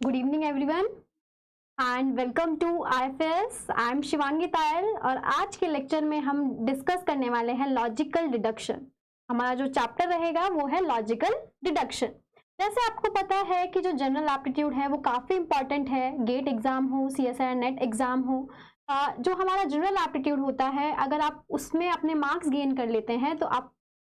Good evening everyone and welcome to IFS। I am Shivangi Tayal और आज के लेक्चर में हम डिस्कस करने वाले हैं लॉजिकल डिडक्शन। हमारा जो चैप्टर रहेगा वो है लॉजिकल डिडक्शन। जैसे आपको पता है कि जो जनरल एप्टीट्यूड है वो काफ़ी इंपॉर्टेंट है, गेट एग्जाम हो, CSIR नेट एग्जाम हो। जो हमारा जनरल एप्टीट्यूड होता है, अगर आप उसमें अपने मार्क्स गेन कर लेते हैं तो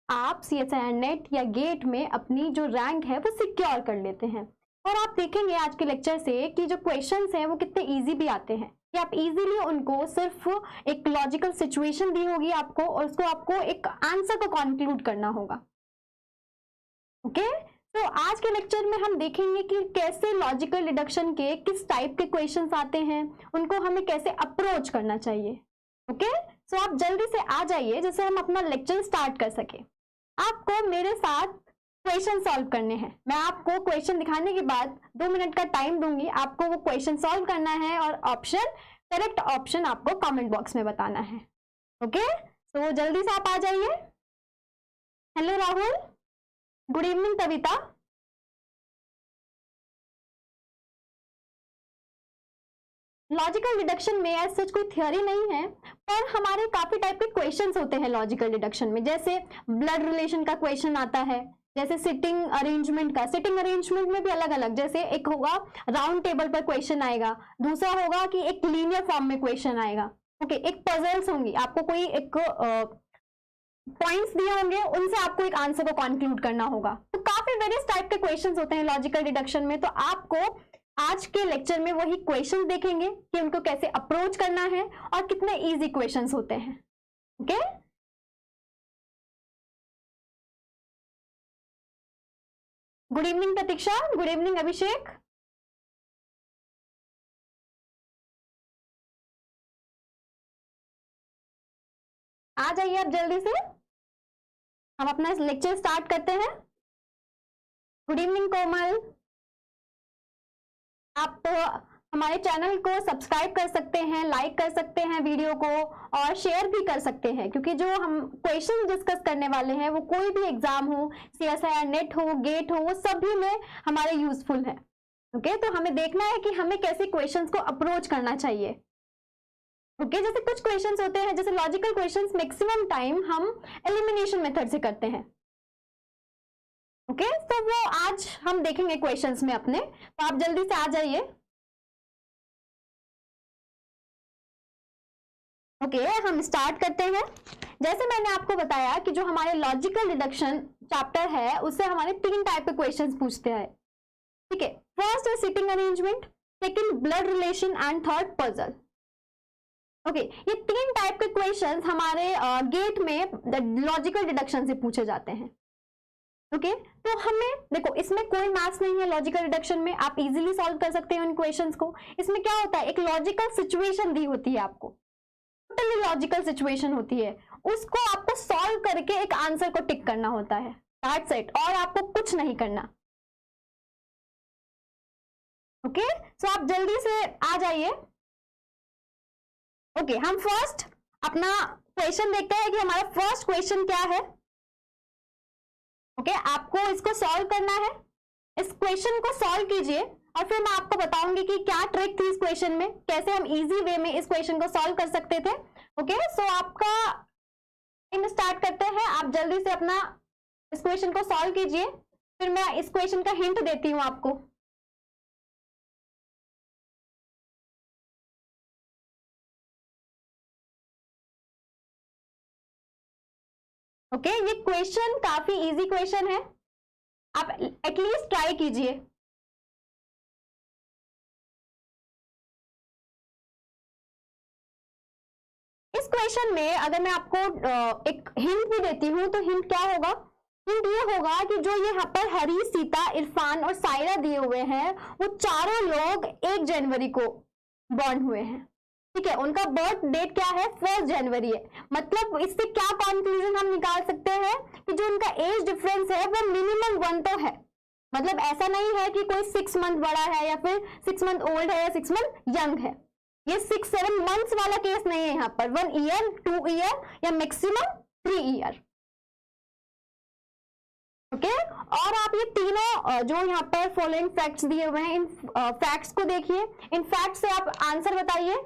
आप CSIR नेट या गेट में अपनी जो रैंक है वो सिक्योर कर लेते हैं। और आप देखेंगे आज के लेक्चर से कि जो क्वेश्चंस हैं वो कितने इजी भी आते हैं कि आप इजीली उनको सिर्फ एक लॉजिकल सिचुएशन दी होगी आपको और उसको आपको एक आंसर को कंक्लूड करना होगा। ओके, तो आज के लेक्चर में हम देखेंगे कि कैसे लॉजिकल डिडक्शन के किस टाइप के क्वेश्चंस आते हैं, उनको हमें कैसे अप्रोच करना चाहिए। ओके, सो आप जल्दी से आ जाइए जैसे हम अपना लेक्चर स्टार्ट कर सके। आपको मेरे साथ क्वेश्चन सॉल्व करने हैं। मैं आपको क्वेश्चन दिखाने के बाद 2 मिनट का टाइम दूंगी, आपको वो क्वेश्चन सॉल्व करना है और करेक्ट ऑप्शन आपको कमेंट बॉक्स में बताना है। ओके, तो जल्दी से आप आ जाइए। हेलो राहुल, गुड इवनिंग कविता। लॉजिकल डिडक्शन में ऐसा सच कोई थ्योरी नहीं है, पर हमारे काफी टाइप के क्वेश्चंस होते हैं लॉजिकल डिडक्शन में। जैसे ब्लड रिलेशन का क्वेश्चन आता है, जैसे सिटिंग अरेंजमेंट का। सिटिंग अरेंजमेंट में भी अलग अलग, जैसे एक होगा राउंड टेबल पर क्वेश्चन आएगा, दूसरा होगा कि एक लीनियर फॉर्म में क्वेश्चन आएगा। ओके, एक पजल्स होंगी, आपको कोई एक पॉइंट्स दिए होंगे, उनसे आपको एक आंसर को कंक्लूड करना होगा। तो काफी वेरियस टाइप के क्वेश्चंस होते हैं लॉजिकल डिडक्शन में। तो आपको आज के लेक्चर में वही क्वेश्चन देखेंगे कि उनको कैसे अप्रोच करना है और कितने इजी क्वेश्चंस होते हैं। ओके, गुड इवनिंग प्रतीक्षा, गुड इवनिंग अभिषेक। आ जाइए आप जल्दी से, हम अपना लेक्चर स्टार्ट करते हैं। गुड इवनिंग कोमल। आप हमारे चैनल को सब्सक्राइब कर सकते हैं, लाइक कर सकते हैं वीडियो को और शेयर भी कर सकते हैं, क्योंकि जो हम क्वेश्चन डिस्कस करने वाले हैं वो कोई भी एग्जाम हो, CSIR नेट हो, गेट हो, वो सभी में हमारे यूजफुल है। ओके, तो हमें देखना है कि हमें कैसे क्वेश्चंस को अप्रोच करना चाहिए। ओके, जैसे कुछ क्वेश्चंस होते हैं, जैसे लॉजिकल क्वेश्चंस मैक्सिमम टाइम हम एलिमिनेशन मेथड से करते हैं। ओके, तो वो आज हम देखेंगे क्वेश्चंस में अपने, तो आप जल्दी से आ जाइए। ओके, हम स्टार्ट करते हैं। जैसे मैंने आपको बताया कि जो हमारे लॉजिकल डिडक्शन चैप्टर है उससे हमारे 3 टाइप के क्वेश्चंस पूछते हैं। ठीक है, फर्स्ट है sitting arrangement, second blood relation and third puzzle. Okay, ये 3 टाइप के क्वेश्चंस हमारे गेट में लॉजिकल डिडक्शन से पूछे जाते हैं। ओके, तो हमें देखो इसमें कोई मैथ्स नहीं है। लॉजिकल डिडक्शन में आप इजीली सॉल्व कर सकते हो इन क्वेश्चंस को। इसमें क्या होता है, एक लॉजिकल सिचुएशन दी होती है आपको, टोटली लॉजिकल सिचुएशन होती है, उसको आपको सॉल्व करके एक आंसर को टिक करना होता है, दैट्स इट, और आपको कुछ नहीं करना। ओके, सो आप जल्दी से आ जाइए। ओके, हम फर्स्ट अपना क्वेश्चन देखते हैं कि हमारा फर्स्ट क्वेश्चन क्या है। ओके, आपको इसको सॉल्व करना है। इस क्वेश्चन को सॉल्व कीजिए और फिर मैं आपको बताऊंगी कि क्या ट्रिक थी इस क्वेश्चन में, कैसे हम इजी वे में इस क्वेश्चन को सॉल्व कर सकते थे। ओके, सो आपका टाइम स्टार्ट करते हैं। आप जल्दी से अपना इस क्वेश्चन को सॉल्व कीजिए, फिर मैं इस क्वेश्चन का हिंट देती हूँ आपको। ओके, ये क्वेश्चन काफी इजी क्वेश्चन है, आप एटलीस्ट ट्राई कीजिए। इस क्वेश्चन में अगर मैं आपको एक हिंट भी देती हूं तो हिंट क्या होगा, हिंट ये होगा कि जो यहाँ पर हरी, सीता, इरफान और सायरा दिए हुए हैं वो चारों लोग 1 जनवरी को बॉर्न हुए हैं। ठीक है, उनका बर्थ डेट क्या है, 1 जनवरी है। मतलब इससे क्या कंक्लूजन हम निकाल सकते हैं कि जो उनका एज डिफरेंस है वो मिनिमम 1 तो है। मतलब ऐसा नहीं है कि कोई 6 मंथ बड़ा है या फिर 6 मंथ ओल्ड है या 6 मंथ यंग है। ये 6-7 मंथ्स वाला केस नहीं है यहाँ पर, 1 ईयर, 2 ईयर या मैक्सिमम 3 ईयर। ओके और आप ये तीनों जो यहाँ पर फॉलोइंग फैक्ट्स दिए हुए हैं, इन फैक्ट्स को देखिए, इन फैक्ट्स से आप आंसर बताइए।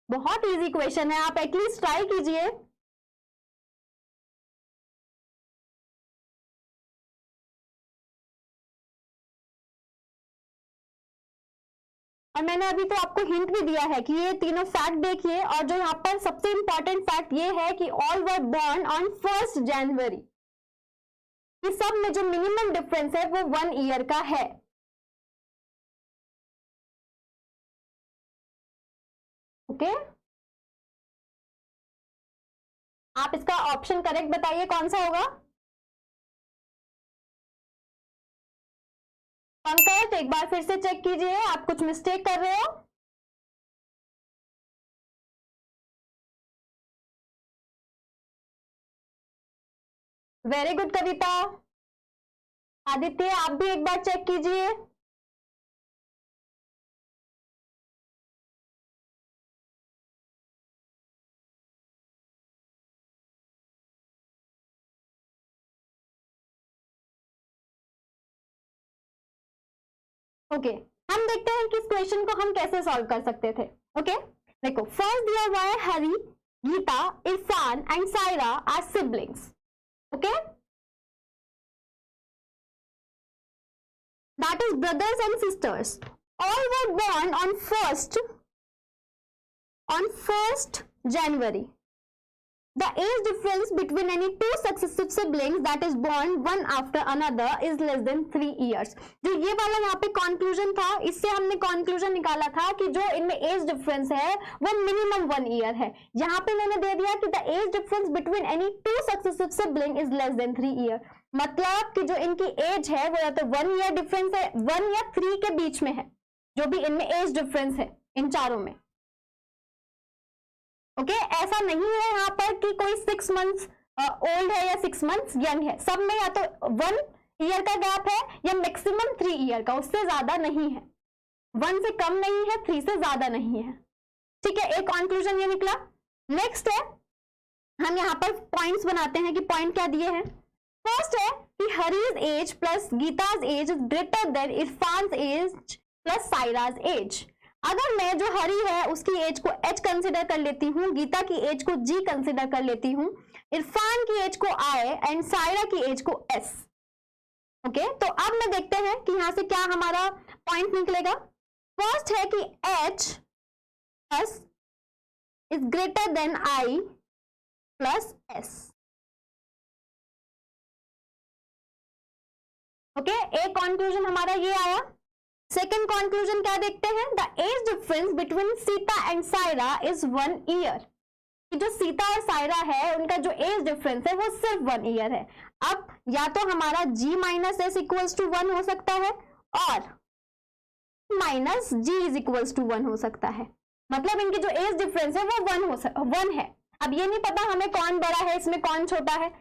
बहुत इजी क्वेश्चन है, आप एटलीस्ट ट्राई कीजिए। और मैंने अभी तो आपको हिंट भी दिया है कि ये तीनों फैक्ट देखिए, और जो यहाँ पर सबसे इंपॉर्टेंट फैक्ट ये है कि ऑल वर बॉर्न ऑन 1 जनवरी। ये सब में जो मिनिमम डिफरेंस है वो 1 ईयर का है। ओके आप इसका ऑप्शन करेक्ट बताइए कौन सा होगा। पंकज एक बार फिर से चेक कीजिए, आप कुछ मिस्टेक कर रहे हो। वेरी गुड कविता। आदित्य आप भी एक बार चेक कीजिए। ओके हम देखते हैं कि इस क्वेश्चन को हम कैसे सॉल्व कर सकते थे। ओके देखो, फर्स्ट दिया हुआ है Hari, Geeta, Irfan and Saira are siblings. Okay that is brothers and sisters, all were born on 1st January. The age difference between any two successive siblings that is born one after another is less than 3 years. जो ये वाला यहाँ पे conclusion था, इससे हमने conclusion निकाला था कि जो इनमें एज डिफरेंस है वो मिनिमम 1 ईयर है। यहाँ पे मैंने दे दिया कि the age difference between any two successive sibling is less than 3 year. मतलब कि जो इनकी एज है वो या तो 1 ईयर डिफरेंस है, 1 या 3 के बीच में है, जो भी इनमें एज डिफरेंस है इन चारों में। ओके ऐसा नहीं है यहाँ पर कि कोई 6 मंथ्स ओल्ड है या 6 मंथ्स यंग है, सब में या तो 1 ईयर का गैप है या मैक्सिमम 3 ईयर का, उससे ज्यादा नहीं है। 1 से कम नहीं है, 3 से ज्यादा नहीं है। ठीक है, एक कंक्लूजन ये निकला। नेक्स्ट है, हम यहाँ पर पॉइंट्स बनाते हैं कि पॉइंट क्या दिए हैं। फर्स्ट है कि Hari's age plus Geeta's age is greater than Irfan age plus Saira's age. अगर मैं जो हरी है उसकी एज को h कंसिडर कर लेती हूँ, गीता की एज को g कंसिडर कर लेती हूँ, इरफान की एज को I एंड सायरा की एज को s। ओके तो अब मैं देखते हैं कि यहां से क्या हमारा पॉइंट निकलेगा। फर्स्ट है कि h plus is greater than I plus s। Okay एक कंक्लूजन हमारा ये आया। सेकेंड कंक्लूजन क्या देखते हैं, the age difference between Sita and Saira is 1 year. जो सीता और सायरा है उनका जो एज डिफरेंस है वो सिर्फ 1 ईयर है। अब या तो हमारा g minus S equals to 1 हो सकता है और minus g is equals to 1 हो सकता है। मतलब इनकी जो एज डिफरेंस है वो 1 है। अब ये नहीं पता हमें कौन बड़ा है इसमें कौन छोटा है।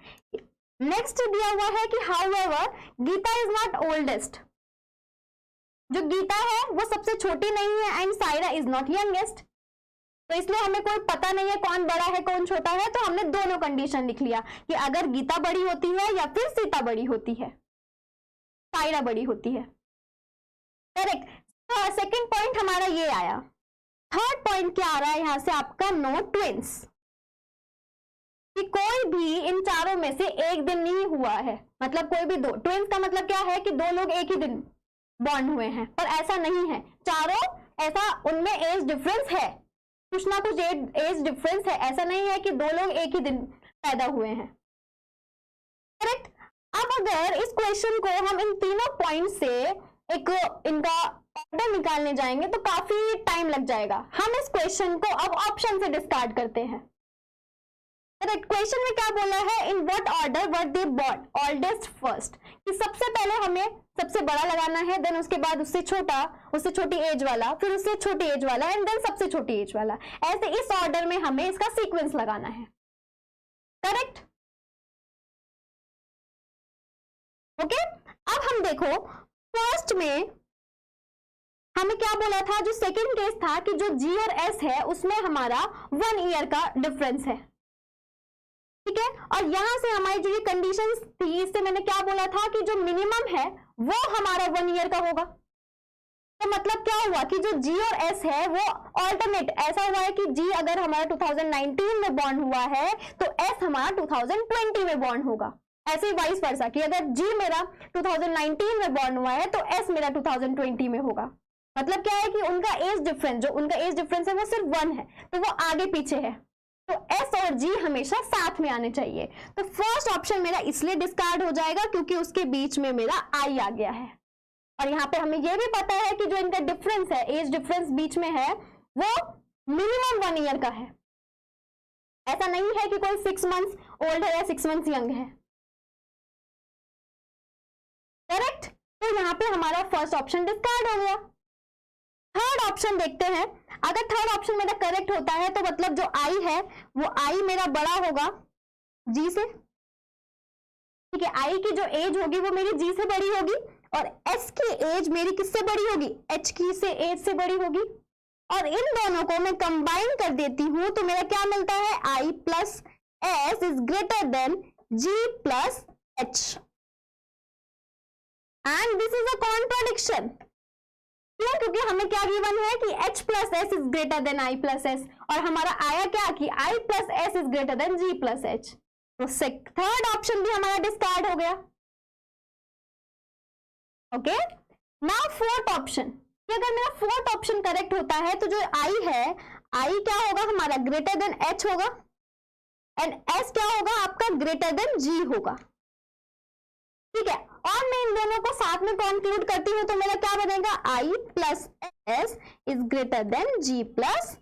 नेक्स्ट दिया हुआ है कि however Geeta is not oldest. जो गीता है वो सबसे छोटी नहीं है and Saira is not youngest, तो इसलिए हमें कोई पता नहीं है कौन बड़ा है कौन छोटा है। तो हमने दोनों कंडीशन लिख लिया कि अगर गीता बड़ी होती है या फिर सीता बड़ी होती है, सायरा बड़ी होती है। करेक्ट। सेकंड पॉइंट हमारा ये आया। थर्ड पॉइंट क्या आ रहा है यहां से आपका, नो ट्विंस, कि कोई भी इन चारों में से एक दिन नहीं हुआ है। मतलब कोई भी दो, ट्विंस का मतलब क्या है कि दो लोग एक ही दिन बॉर्न हुए हैं, पर ऐसा नहीं है। चारों ऐसा उनमें एज डिफरेंस है, कुछ ना कुछ एज डिफरेंस है, ऐसा नहीं है कि दो लोग एक ही दिन पैदा हुए हैं। करेक्ट। अब अगर इस क्वेश्चन को हम इन तीनों पॉइंट से एक इनका ऑर्डर निकालने जाएंगे तो काफी टाइम लग जाएगा। हम इस क्वेश्चन को अब ऑप्शन से डिस्कार्ड करते हैं। क्वेश्चन में क्या बोला है, in what order were they born oldest first, कि सबसे पहले हमें सबसे बड़ा लगाना है, देन उसके बाद उससे छोटा, उससे छोटी एज वाला, फिर उससे छोटी एज वाला एंड देन सबसे छोटी एज वाला। ऐसे इस ऑर्डर में हमें इसका सीक्वेंस लगाना है। करेक्ट। ओके अब हम देखो फर्स्ट में हमें क्या बोला था, जो सेकंड केस था कि जो जी और एस है उसमें हमारा 1 ईयर का डिफरेंस है, ठीक है। और यहां से हमारी जो ये कंडीशंस थी, इससे मैंने क्या बोला था कि जो मिनिमम है वो हमारा 1 ईयर का होगा। तो मतलब क्या हुआ कि जो जी और एस है वो ऑल्टरनेट, ऐसा हुआ है कि जी अगर हमारा 2019 में बॉर्न हुआ है तो एस हमारा 2020 में बॉर्न होगा। ऐसे ही वाइस वर्सा कि अगर जी मेरा 2019 में बॉर्न हुआ है तो एस मेरा 2020 में होगा। मतलब क्या है कि उनका एज डिफरेंस, जो उनका एज डिफरेंस है वो सिर्फ 1 है, तो वो आगे पीछे है, तो एस और जी हमेशा साथ में आने चाहिए। तो फर्स्ट ऑप्शन मेरा इसलिए डिस्कार्ड हो जाएगा क्योंकि उसके बीच में मेरा आई आ गया है। और यहाँ पे हमें यह भी पता है कि जो इनका डिफरेंस है, एज डिफरेंस बीच में है, वो मिनिमम 1 ईयर का है। ऐसा नहीं है कि कोई 6 मंथ्स ओल्ड है या 6 मंथ्स यंग है, करेक्ट। तो यहाँ पे हमारा फर्स्ट ऑप्शन डिस्कार्ड हो गया। थर्ड ऑप्शन देखते हैं। अगर थर्ड ऑप्शन मेरा करेक्ट होता है तो मतलब जो आई है वो आई मेरा बड़ा होगा जी से, ठीक है। आई की जो एज होगी वो मेरी जी से बड़ी होगी और एस की एज मेरी किससे बड़ी होगी, एच की से एज से बड़ी होगी। और इन दोनों को मैं कंबाइन कर देती हूं तो मेरा क्या मिलता है, I plus S is greater than G plus H, and this is a contradiction. क्यों? क्योंकि हमें क्या गिवन है कि h plus S is greater than i plus S, और हमारा आया क्या कि i plus S is greater than g plus H. तो थर्ड ऑप्शन भी हमारा डिस्कार्ड हो गया। ओके, नाउ फोर्थ ऑप्शन, अगर मेरा फोर्थ ऑप्शन करेक्ट होता है तो जो i है, i क्या होगा हमारा ग्रेटर देन h होगा, एंड s क्या होगा आपका ग्रेटर देन g होगा, ठीक है। और मैं इन दोनों को साथ में कंक्लूड करती हूं तो मेरा क्या बनेगा, i plus S is greater than g plus,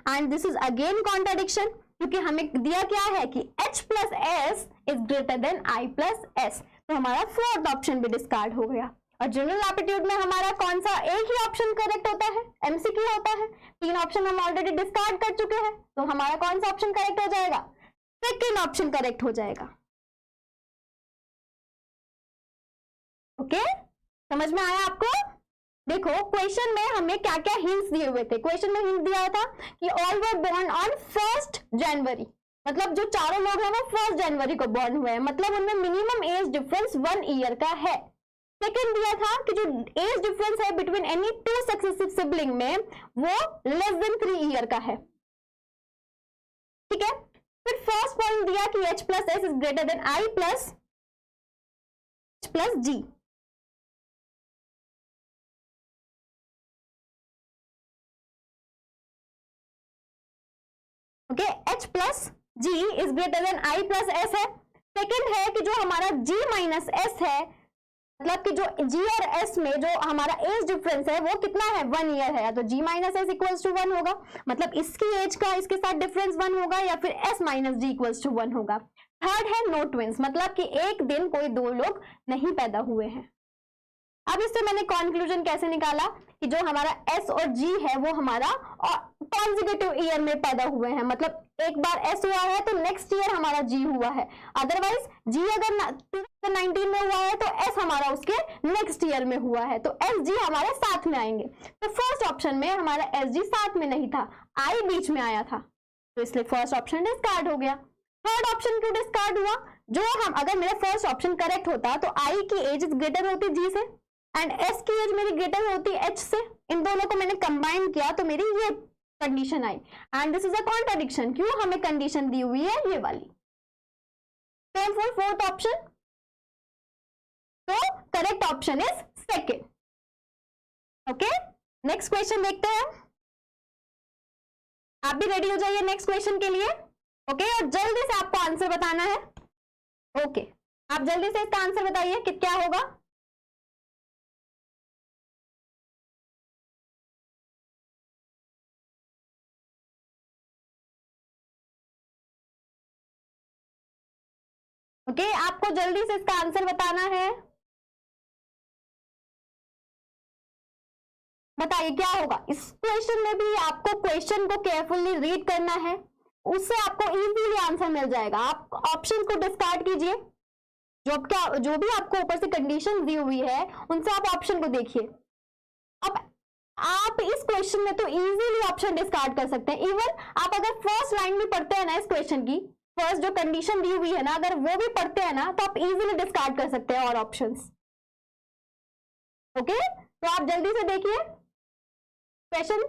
and this is again contradiction क्योंकि हमें दिया क्या है कि h plus S is greater than i plus S. तो हमारा फोर्थ ऑप्शन भी डिस्कार्ड हो गया। और जनरल एप्टीट्यूड में हमारा कौन सा, एक ही ऑप्शन करेक्ट होता है, एमसीक्यू होता है, 3 ऑप्शन हम ऑलरेडी डिस्कार्ड कर चुके हैं, तो हमारा कौन सा ऑप्शन करेक्ट हो जाएगा, सेकेंड ऑप्शन करेक्ट हो जाएगा। ओके, समझ में आया आपको? देखो क्वेश्चन में हमें क्या क्या हिंट्स दिए हुए थे। क्वेश्चन में हिंट दिया था कि ऑल वर बोर्न ऑन 1 जनवरी, मतलब जो चारों लोग हैं वो 1 जनवरी को बॉर्न हुए हैं, मतलब उनमें मिनिमम एज डिफरेंस 1 ईयर का है। सेकंड दिया था कि जो एज डिफरेंस है बिटवीन एनी 2 सक्सेसिव सिबलिंग में वो लेस देन 3 ईयर का है, ठीक है। फिर फर्स्ट पॉइंट दिया कि h plus S is greater than i plus G, okay, h plus G is greater than i plus S है। सेकंड है कि जो हमारा g माइनस एस है, मतलब कि जो g और s में जो हमारा एज डिफरेंस है वो कितना है, 1 ईयर है, या तो g minus S equals to 1 होगा, मतलब इसकी एज का इसके साथ डिफरेंस 1 होगा, या फिर s minus G equals to 1 होगा। थर्ड है नो ट्विंस, मतलब कि एक दिन कोई 2 लोग नहीं पैदा हुए हैं। अब इससे मैंने कंक्लूजन कैसे निकाला कि जो हमारा s और g है वो हमारा कॉन्जिक्यूटिव ईयर में पैदा हुए हैं, मतलब एक बार s हुआ है तो नेक्स्ट ईयर हमारा g हुआ है, अदरवाइज g अगर 2019 में हुआ है तो s हमारा उसके नेक्स्ट ईयर में हुआ है, तो s g हमारे साथ में आएंगे। तो फर्स्ट ऑप्शन में हमारा s g साथ में नहीं था, i बीच में आया था, तो इसलिए फर्स्ट ऑप्शन डिस्कार्ड हो गया। थर्ड ऑप्शन क्यों डिस्कार्ड हुआ, जो हम अगर मेरा फर्स्ट ऑप्शन करेक्ट होता तो i की एज ग्रेटर होती g से एंड s की एज मेरी ग्रेटर होती h से, इन दोनों को मैंने कंबाइन किया तो मेरी ये condition I, and this is a contradiction. क्यों, हमें कंडीशन दी हुई है ये वाली। सेम फॉर फोर्थ ऑप्शन, तो correct option is second. Okay, next question देखते हैं। आप भी रेडी हो जाइए नेक्स्ट क्वेश्चन के लिए, ओके, और जल्दी से आपको आंसर बताना है। ओके, आप जल्दी से इसका आंसर बताइए कि क्या होगा। ओके, आपको जल्दी से इसका आंसर बताना है, बताइए क्या होगा। इस क्वेश्चन में भी आपको क्वेश्चन को केयरफुली रीड करना है, उससे आपको इजीली आंसर मिल जाएगा। आप ऑप्शन को डिस्कार्ड कीजिए, जो भी आपको ऊपर से कंडीशन दी हुई है उनसे आप ऑप्शन को देखिए। अब आप इस क्वेश्चन में तो इजीली ऑप्शन डिस्कार्ड कर सकते हैं। इवन आप अगर फर्स्ट लाइन भी पढ़ते हैं ना इस क्वेश्चन की, फर्स्ट जो कंडीशन दी हुई है ना, अगर वो भी पढ़ते हैं ना तो आप इजीली डिस्कार्ड कर सकते हैं और ऑप्शंस। ओके, तो आप जल्दी से देखिए क्वेश्चन।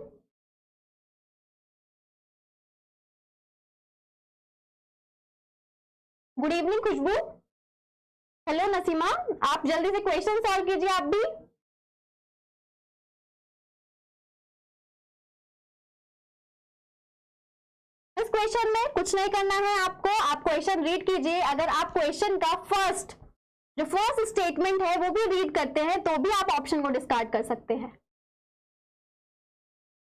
गुड इवनिंग खुशबू। हेलो नसीमा, आप जल्दी से क्वेश्चन सॉल्व कीजिए आप भी। इस क्वेश्चन में कुछ नहीं करना है आपको, आप क्वेश्चन रीड कीजिए। अगर आप क्वेश्चन का फर्स्ट स्टेटमेंट है वो भी रीड करते हैं तो भी आप ऑप्शन को डिस्कार्ड कर सकते हैं।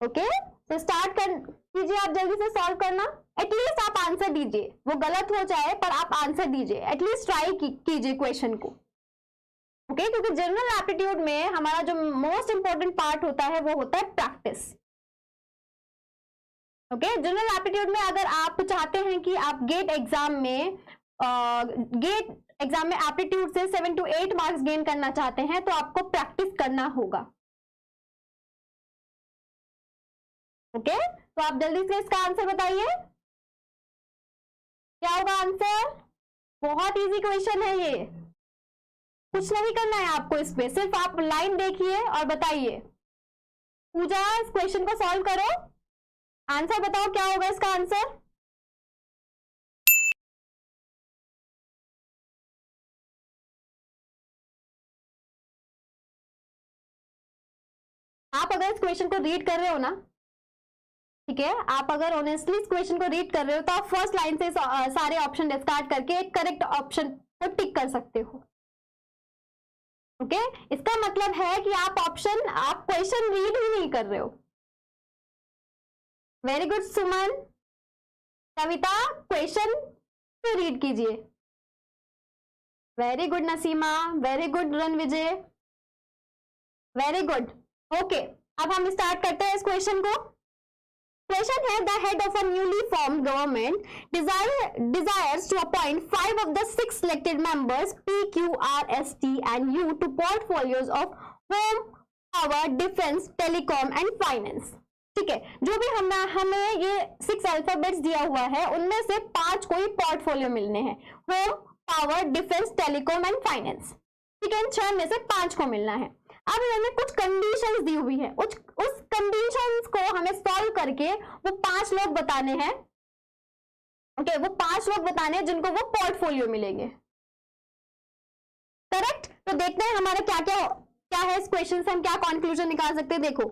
ओके, तो स्टार्ट कर कीजिए आप जल्दी से सॉल्व करना। एटलीस्ट आप आंसर दीजिए, वो गलत हो जाए पर आप आंसर दीजिए, एटलीस्ट ट्राई कीजिए क्वेश्चन को। ओके, क्योंकि जनरल एप्टीट्यूड में हमारा जो मोस्ट इंपॉर्टेंट पार्ट होता है वो होता है प्रैक्टिस। ओके, जनरल एप्टीट्यूड में अगर आप चाहते हैं कि आप गेट एग्जाम में एप्टीट्यूड से 7 to 8 मार्क्स गेन करना चाहते हैं तो आपको प्रैक्टिस करना होगा। ओके, तो आप जल्दी से इसका आंसर बताइए, क्या होगा आंसर? बहुत इजी क्वेश्चन है ये, कुछ नहीं करना है आपको इसमें, सिर्फ आप लाइन देखिए और बताइए। पूजा, इस क्वेश्चन को सॉल्व करो, आंसर बताओ क्या होगा इसका आंसर। आप अगर इस क्वेश्चन को रीड कर रहे हो ना, ठीक है, आप अगर ऑनेस्टली इस क्वेश्चन को रीड कर रहे हो तो आप फर्स्ट लाइन से सारे ऑप्शन डिस्कार्ड करके एक करेक्ट ऑप्शन को टिक कर सकते हो। ओके, इसका मतलब है कि आप क्वेश्चन रीड ही नहीं कर रहे हो। Very good Suman, Kavita, question तो रीड कीजिए। Very good Naseema, very good Ranvijay, very good. Okay, अब हम स्टार्ट करते हैं इस क्वेश्चन को। Question है, the head of a newly formed government desires to appoint 5 of the 6 selected members P, Q, R, S, T and U to portfolios of home, power, defense, telecom and finance। ठीक है, जो भी हमें ये 6 alphabets दिया हुआ है उनमें से 5 को ही पोर्टफोलियो मिलने हैं, home, power, defence, telecom and finance. ठीक है, इन 6 में से 5 को मिलना है। अब हमें कुछ कंडीशंस दी हुई है, उस कंडीशंस को हमें सॉल्व करके वो 5 लोग बताने हैं। ओके, वो 5 लोग बताने हैं जिनको वो पोर्टफोलियो मिलेंगे। करेक्ट, तो देखते हैं हमारा क्या है इस क्वेश्चन से हम क्या कंक्लूजन निकाल सकते हैं। देखो,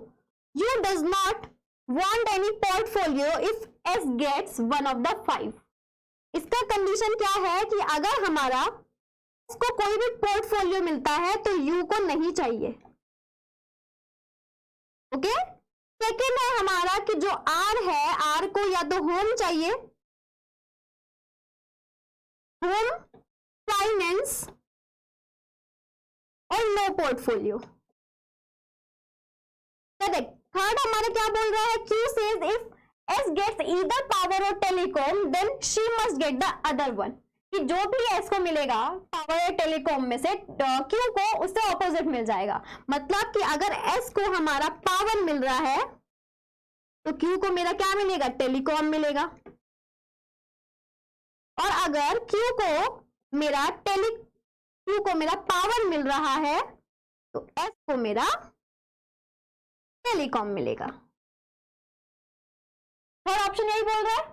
you does not want any portfolio if S gets one of the 5। इसका कंडीशन क्या है कि अगर हमारा इसको कोई भी पोर्टफोलियो मिलता है तो यू को नहीं चाहिए। ओके, सेकेंड है हमारा कि जो आर है, आर को या तो होम चाहिए, होम, फाइनेंस और नो पोर्टफोलियो। करेक्ट। थर्ड हमारा क्या बोल रहा है, Q says if S gets either power और telecom then she must get the other one. कि जो भी एस को मिलेगा पावर या टेलीकॉम में से क्यू को उससे ऑपोजिट मिल जाएगा। मतलब कि अगर एस को हमारा पावर मिल रहा है तो क्यू को मेरा क्या मिलेगा, टेलीकॉम मिलेगा। और अगर क्यू को मेरा पावर मिल रहा है तो एस को मेरा टेलीकॉम मिलेगा। थर्ड ऑप्शन यही बोल रहा है।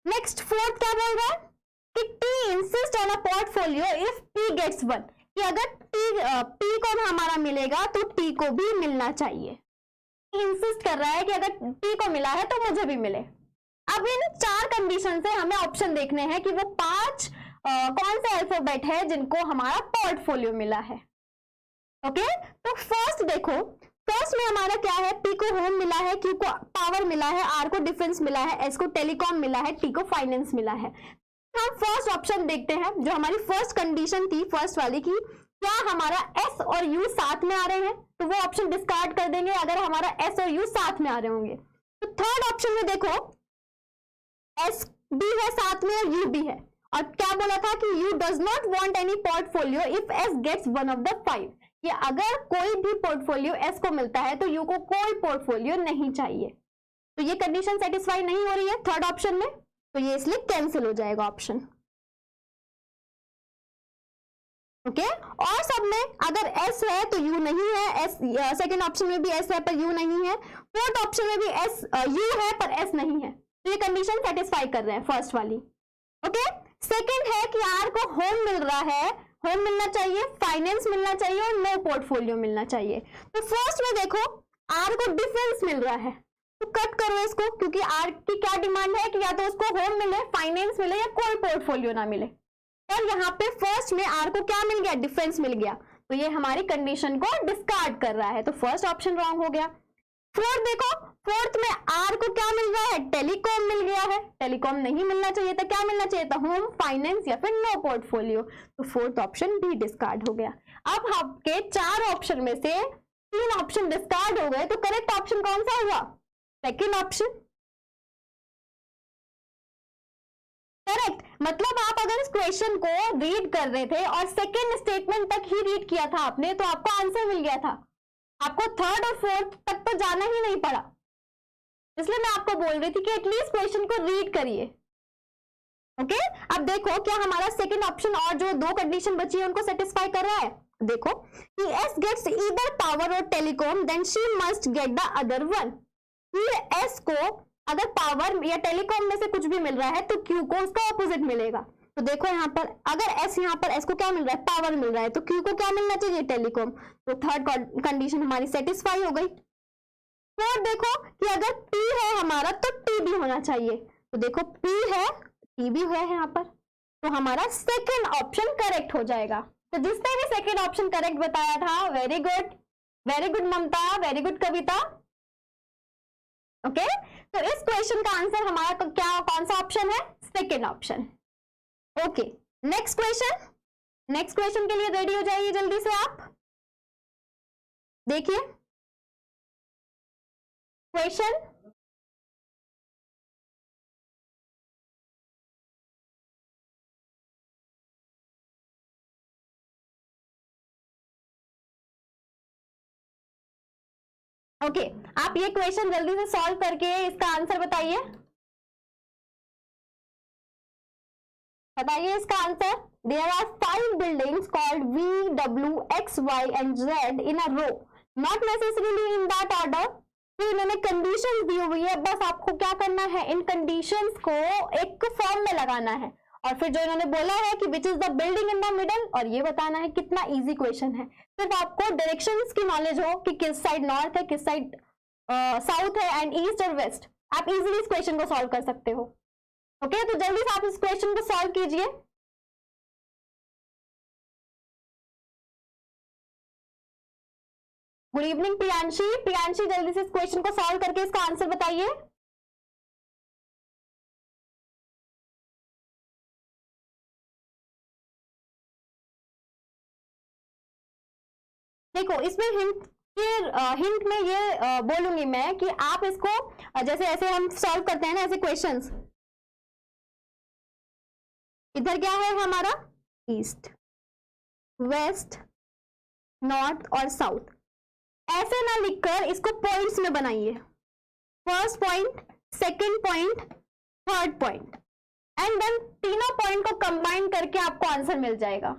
नेक्स्ट फोर्थ क्या बोल रहा है कि T insist on a portfolio if P gets one. कि अगर P को हमारा मिलेगा तो T को भी मिलना चाहिए। इंसिस्ट कर रहा है कि अगर T को मिला है तो मुझे भी मिले। अब इन 4 कंडीशन से हमें ऑप्शन देखने हैं कि वो 5 कौन से अल्फाबेट है जिनको हमारा पोर्टफोलियो मिला है। ओके, तो फर्स्ट देखो, फर्स्ट में हमारा क्या है, P को होम मिला है, Q को पावर मिला है, R को डिफेंस मिला है, S को टेलीकॉम मिला है, T को फाइनेंस मिला है। हम फर्स्ट ऑप्शन देखते हैं, जो हमारी फर्स्ट कंडीशन थी फर्स्ट वाली की, क्या हमारा S और U साथ में आ रहे हैं, तो वो ऑप्शन डिस्कार्ड कर देंगे अगर हमारा S और U साथ में आ रहे होंगे। तो थर्ड ऑप्शन में देखो S भी है साथ में और U भी है, और क्या बोला था कि you does not want any portfolio if S gets one of the 5, कि अगर कोई भी पोर्टफोलियो एस को मिलता है तो यू को कोई पोर्टफोलियो नहीं चाहिए। तो ये कंडीशन सेटिस्फाई नहीं हो रही है थर्ड ऑप्शन में, तो ये इसलिए कैंसिल हो जाएगा ऑप्शन। ओके और सब में अगर एस है तो यू नहीं है, एस सेकंड ऑप्शन में भी एस है पर यू नहीं है, फोर्थ ऑप्शन में भी एस यू है पर एस नहीं है, तो ये कंडीशन सेटिस्फाई कर रहे हैं फर्स्ट वाली। ओके सेकंड है कि आर को होम मिल रहा है, होम मिलना चाहिए, फाइनेंस मिलना चाहिए और नो पोर्टफोलियो मिलना चाहिए। तो फर्स्ट में देखो आर को डिफेंस मिल रहा है, तो कट करो इसको, क्योंकि आर की क्या डिमांड है कि या तो उसको होम मिले, फाइनेंस मिले या कोई पोर्टफोलियो ना मिले, और यहाँ पे फर्स्ट में आर को क्या मिल गया, डिफेंस मिल गया, तो ये हमारी कंडीशन को डिस्कार्ड कर रहा है, तो फर्स्ट ऑप्शन रॉन्ग हो गया। फोर्थ देखो, फोर्थ में आर को क्या मिल रहा है, टेलीकॉम मिल गया है, टेलीकॉम नहीं मिलना चाहिए था, क्या मिलना चाहिए था, होम, फाइनेंस या फिर नो पोर्टफोलियो, तो फोर्थ ऑप्शन भी डिस्कार्ड हो गया। अब आपके 4 ऑप्शन में से 3 ऑप्शन डिस्कार्ड हो गए, तो करेक्ट ऑप्शन कौन सा हुआ, सेकेंड ऑप्शन। करेक्ट, मतलब आप अगर इस क्वेश्चन को रीड कर रहे थे और सेकेंड स्टेटमेंट तक ही रीड किया था आपने, तो आपको आंसर मिल गया था, आपको थर्ड और फोर्थ तक तो जाना ही नहीं पड़ा। इसलिए मैं आपको बोल रही थी कि एटलीस्ट क्वेश्चन को रीड करिए। ओके अब देखो क्या हमारा सेकंड ऑप्शन और जो 2 कंडीशन बची है उनको सेटिस्फाई कर रहा है। देखो कि एस गेट्स ईदर पावर और telecom then she must get the other one, S को अगर पावर या टेलीकॉम में से कुछ भी मिल रहा है तो क्यू को उसका ऑपोजिट मिलेगा। तो देखो यहाँ पर अगर एस, यहाँ पर एस को क्या मिल रहा है, पावर मिल रहा है, तो क्यू को क्या मिलना चाहिए, टेलीकॉम, तो थर्ड कंडीशन हमारी सेटिस्फाई हो गई। फोर्थ देखो कि अगर पी है हमारा तो टी भी होना चाहिए, तो देखो पी है टी भी है यहाँ पर, तो हमारा सेकेंड ऑप्शन करेक्ट हो जाएगा। तो जिसने भी सेकेंड ऑप्शन करेक्ट बताया था, वेरी गुड ममता, वेरी गुड कविता। ओके तो इस क्वेश्चन का आंसर हमारा क्या, कौन सा ऑप्शन है, second option. Okay next question के लिए रेडी हो जाइए जल्दी से आप। देखिए क्वेश्चन, ओके आप ये क्वेश्चन जल्दी से सॉल्व करके इसका आंसर बताइए, बताइए इसका answer. There are 5 buildings called V, W, X, Y and Z in a row, not necessarily in that order। तो इन्होंने कंडीशंस दी हुई है, बस आपको क्या करना है, इन कंडीशंस को एक फॉर्म में लगाना है, और फिर जो इन्होंने बोला है कि which is the building in the middle, और ये बताना है। कितना इजी क्वेश्चन है, सिर्फ आपको डायरेक्शंस की नॉलेज हो कि किस साइड नॉर्थ है, किस साइड साउथ है एंड ईस्ट और वेस्ट, आप इजीली इस क्वेश्चन को सॉल्व कर सकते हो। ओके तो जल्दी से आप इस क्वेश्चन को सॉल्व कीजिए। गुड इवनिंग प्रियांशी जल्दी से इस क्वेश्चन को सॉल्व करके इसका आंसर बताइए। देखो इसमें हिंट में ये बोलूंगी मैं कि आप इसको जैसे ऐसे हम सॉल्व करते हैं ना ऐसे क्वेश्चंस, इधर क्या है हमारा, ईस्ट, वेस्ट, नॉर्थ और साउथ, ऐसे ना लिखकर इसको पॉइंट्स में बनाइए, first point, second point, third point, and then तीनों पॉइंट को कंबाइन करके आपको आंसर मिल जाएगा।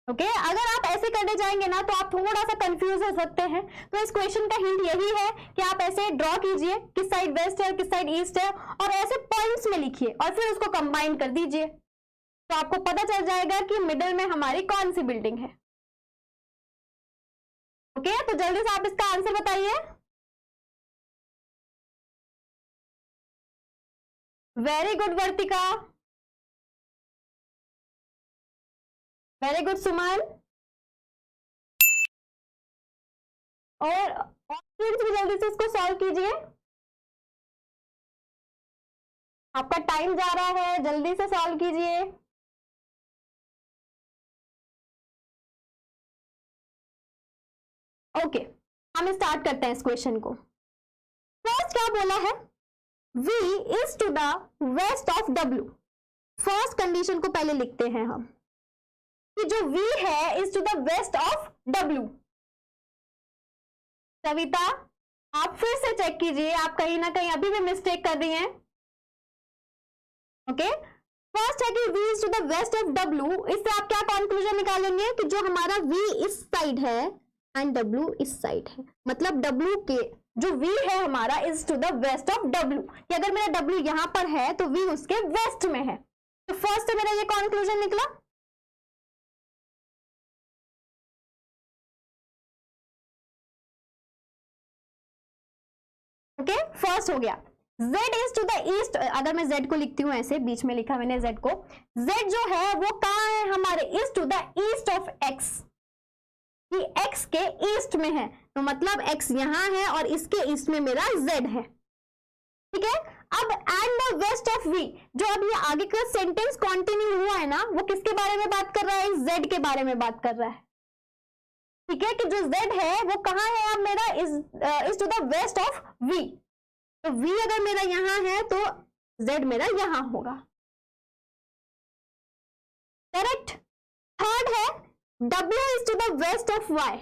ओके अगर आप ऐसे करने जाएंगे ना तो आप थोड़ा सा कंफ्यूज हो सकते हैं, तो इस क्वेश्चन का हिंट यही है कि आप ऐसे ड्रॉ कीजिए किस साइड वेस्ट है किस साइड ईस्ट है, और ऐसे पॉइंट्स में लिखिए और फिर उसको कंबाइन कर दीजिए, तो आपको पता चल जाएगा कि मिडल में हमारी कौन सी बिल्डिंग है। ओके तो जल्दी से आप इसका आंसर बताइए। वेरी गुड वर्तिका, वेरी गुड सुमन, और स्टूडेंट्स भी जल्दी से इसको सॉल्व कीजिए, आपका टाइम जा रहा है, जल्दी से सॉल्व कीजिए। ओके हम स्टार्ट करते हैं इस क्वेश्चन को। फर्स्ट क्या बोला है, V is to the west of W। First condition को पहले लिखते हैं हम कि जो V है is to the west of W। Kavita आप फिर से चेक कीजिए, आप कहीं ना कहीं अभी भी मिस्टेक कर रही हैं। ओके, फर्स्ट है कि V is to the west of W। इससे आप क्या कंक्लूजन निकालेंगे कि जो हमारा V इस साइड है एंड W इस साइड है, मतलब W के जो V है हमारा is to the west of W, कि अगर मेरा W यहां पर है तो V उसके वेस्ट में है। तो फर्स्ट मेरा ये कंक्लूजन निकला। ओके, फर्स्ट हो गया। Z is to the east, अगर मैं Z को लिखती हूं ऐसे, बीच में लिखा मैंने Z को, Z जो है वो कहां है हमारे, is to the east of X, कि X के ईस्ट में है, तो मतलब X यहां है और इसके ईस्ट में मेरा Z है। ठीक है, अब and the west of V, जो अब ये आगे का सेंटेंस कंटिन्यू हुआ है ना, वो किसके बारे में बात कर रहा है, Z के बारे में बात कर रहा है। ठीक है, कि जो Z है वो कहां है अब मेरा, is to the west of V, तो V अगर मेरा यहां है तो Z मेरा यहां होगा। करेक्ट। थर्ड है W is to the west of Y,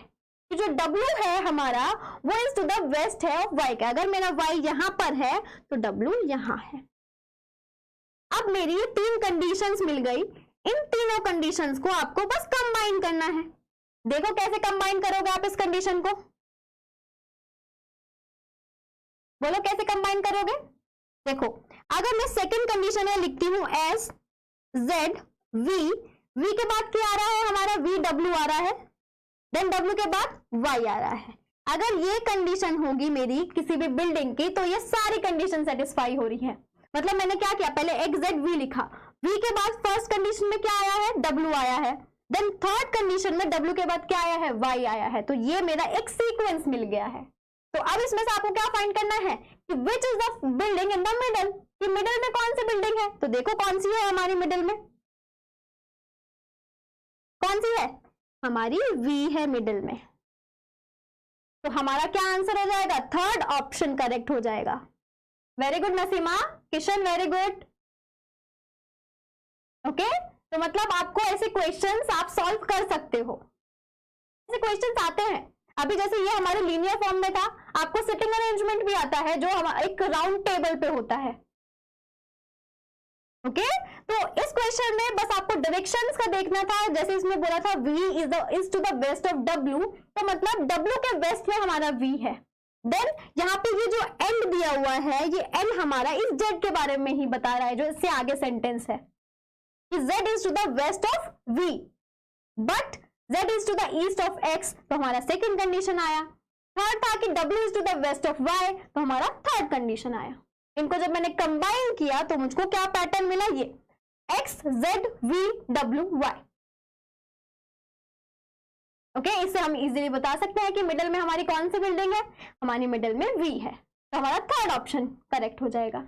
जो W है हमारा वो इज टू द वेस्ट है ऑफ Y का, अगर मेरा Y यहां पर है तो W यहां है। अब मेरी ये तीन कंडीशंस मिल गई, इन तीनों कंडीशंस को आपको बस कंबाइन करना है। देखो कैसे कंबाइन करोगे आप इस कंडीशन को, बोलो कैसे कंबाइन करोगे। देखो, अगर मैं सेकंड कंडीशन में लिखती हूं एस जेड वी, वी के बाद क्या आ रहा है हमारा, वी डब्ल्यू आ रहा है, देन डब्ल्यू के बाद वाई आ रहा है। अगर ये कंडीशन होगी मेरी किसी भी बिल्डिंग की, तो ये सारी कंडीशन सेटिस्फाई हो रही है। मतलब मैंने क्या किया, पहले एक्स जेड वी लिखा, वी के बाद फर्स्ट कंडीशन में क्या आया है, डब्ल्यू आया है, देन थर्ड कंडीशन में डब्ल्यू के बाद क्या आया है, वाई आया है। तो ये मेरा एक सीक्वेंस मिल गया है। तो अब इसमें से आपको क्या फाइंड करना है कि which is the building in the middle, कि मिडल में कौन सी बिल्डिंग है। तो देखो कौन सी है हमारी मिडल में, कौन सी है हमारी, वी है मिडल में। तो हमारा क्या आंसर हो जाएगा, थर्ड ऑप्शन करेक्ट हो जाएगा। Very good Naseema, Kishan very good. Okay, तो मतलब आपको ऐसे क्वेश्चंस आप सॉल्व कर सकते हो, ऐसे क्वेश्चंस आते हैं। अभी जैसे ये हमारे लीनियर फॉर्म में था, आपको सिटिंग अरेंजमेंट भी आता है जो एक राउंड टेबल पे होता है। ओके, तो इस क्वेश्चन में बस आपको डायरेक्शंस का देखना था। जैसे इसमें बोला था V is to the west of W, तो मतलब W के वेस्ट में हमारा V है। देन यहाँ पे ये जो एंड दिया हुआ है, ये एंड हमारा इस Z के बारे में ही बता रहा है, जो इससे आगे सेंटेंस है कि Z is to the west of V but Z is to the east of X, तो हमारा सेकेंड कंडीशन आया। थर्ड था कि W is to the west of Y, तो हमारा थर्ड कंडीशन आया। इनको जब मैंने कंबाइन किया तो मुझको क्या पैटर्न मिला, ये X Z V W Y। Okay, इससे हम इजीली बता सकते हैं कि मिडिल में हमारी कौन सी बिल्डिंग है, हमारी मिडिल में V है, तो हमारा थर्ड ऑप्शन करेक्ट हो जाएगा।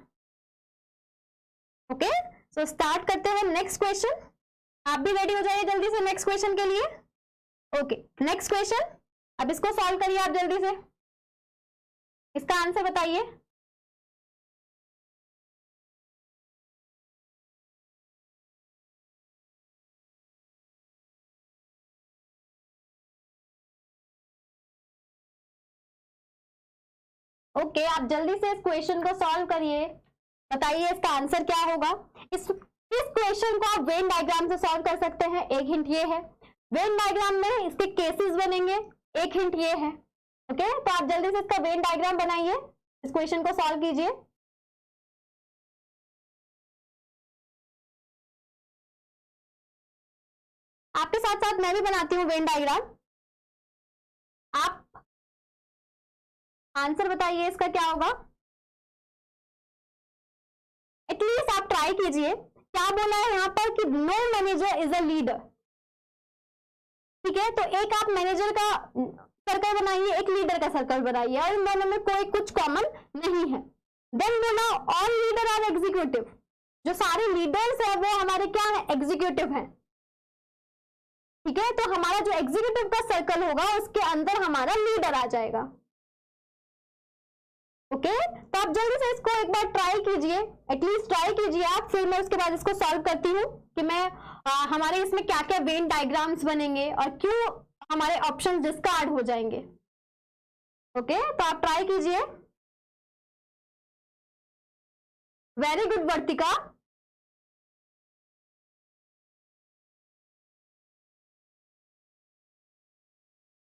ओके, सो स्टार्ट करते हैं नेक्स्ट क्वेश्चन। आप भी रेडी हो जाइए जल्दी से नेक्स्ट क्वेश्चन के लिए। ओके, नेक्स्ट क्वेश्चन, अब इसको सॉल्व करिए आप जल्दी से, इसका आंसर बताइए। ओके, आप जल्दी से इस क्वेश्चन को सॉल्व करिए, बताइए इसका आंसर क्या होगा। इस क्वेश्चन को आप वेन डायग्राम से सॉल्व कर सकते हैं। एक हिंट ये है, वेन डायग्राम में इसके केसेस बनेंगे, एक हिंट ये है। ओके, तो आप जल्दी से इसका वेन डायग्राम बनाइए, इस क्वेश्चन को सॉल्व कीजिए। आपके साथ साथ मैं भी बनाती हूँ वेन डायग्राम। आप आंसर बताइए इसका क्या होगा, एटलीस्ट आप ट्राई कीजिए। क्या बोला है यहाँ पर कि no manager is a leader. ठीक है, तो एक आप मैनेजर का सर्कल बनाइए, एक लीडर का सर्कल बनाइए, और इन दोनों में कोई कुछ कॉमन नहीं है। देन बोला ऑल लीडर आर एग्जीक्यूटिव, जो सारे लीडर्स है वो हमारे क्या है, एग्जीक्यूटिव है। ठीक है, तो हमारा जो एग्जीक्यूटिव का सर्कल होगा उसके अंदर हमारा लीडर आ जाएगा। ओके तो आप जल्दी से इसको एक बार ट्राई कीजिए, एटलीस्ट ट्राई कीजिए आप, फिर मैं उसके बाद इसको सॉल्व करती हूँ कि मैं हमारे इसमें क्या क्या वेन डायग्राम्स बनेंगे और क्यों हमारे ऑप्शन डिस्कार्ड हो जाएंगे। ओके तो आप ट्राई कीजिए। वेरी गुड वर्तिका।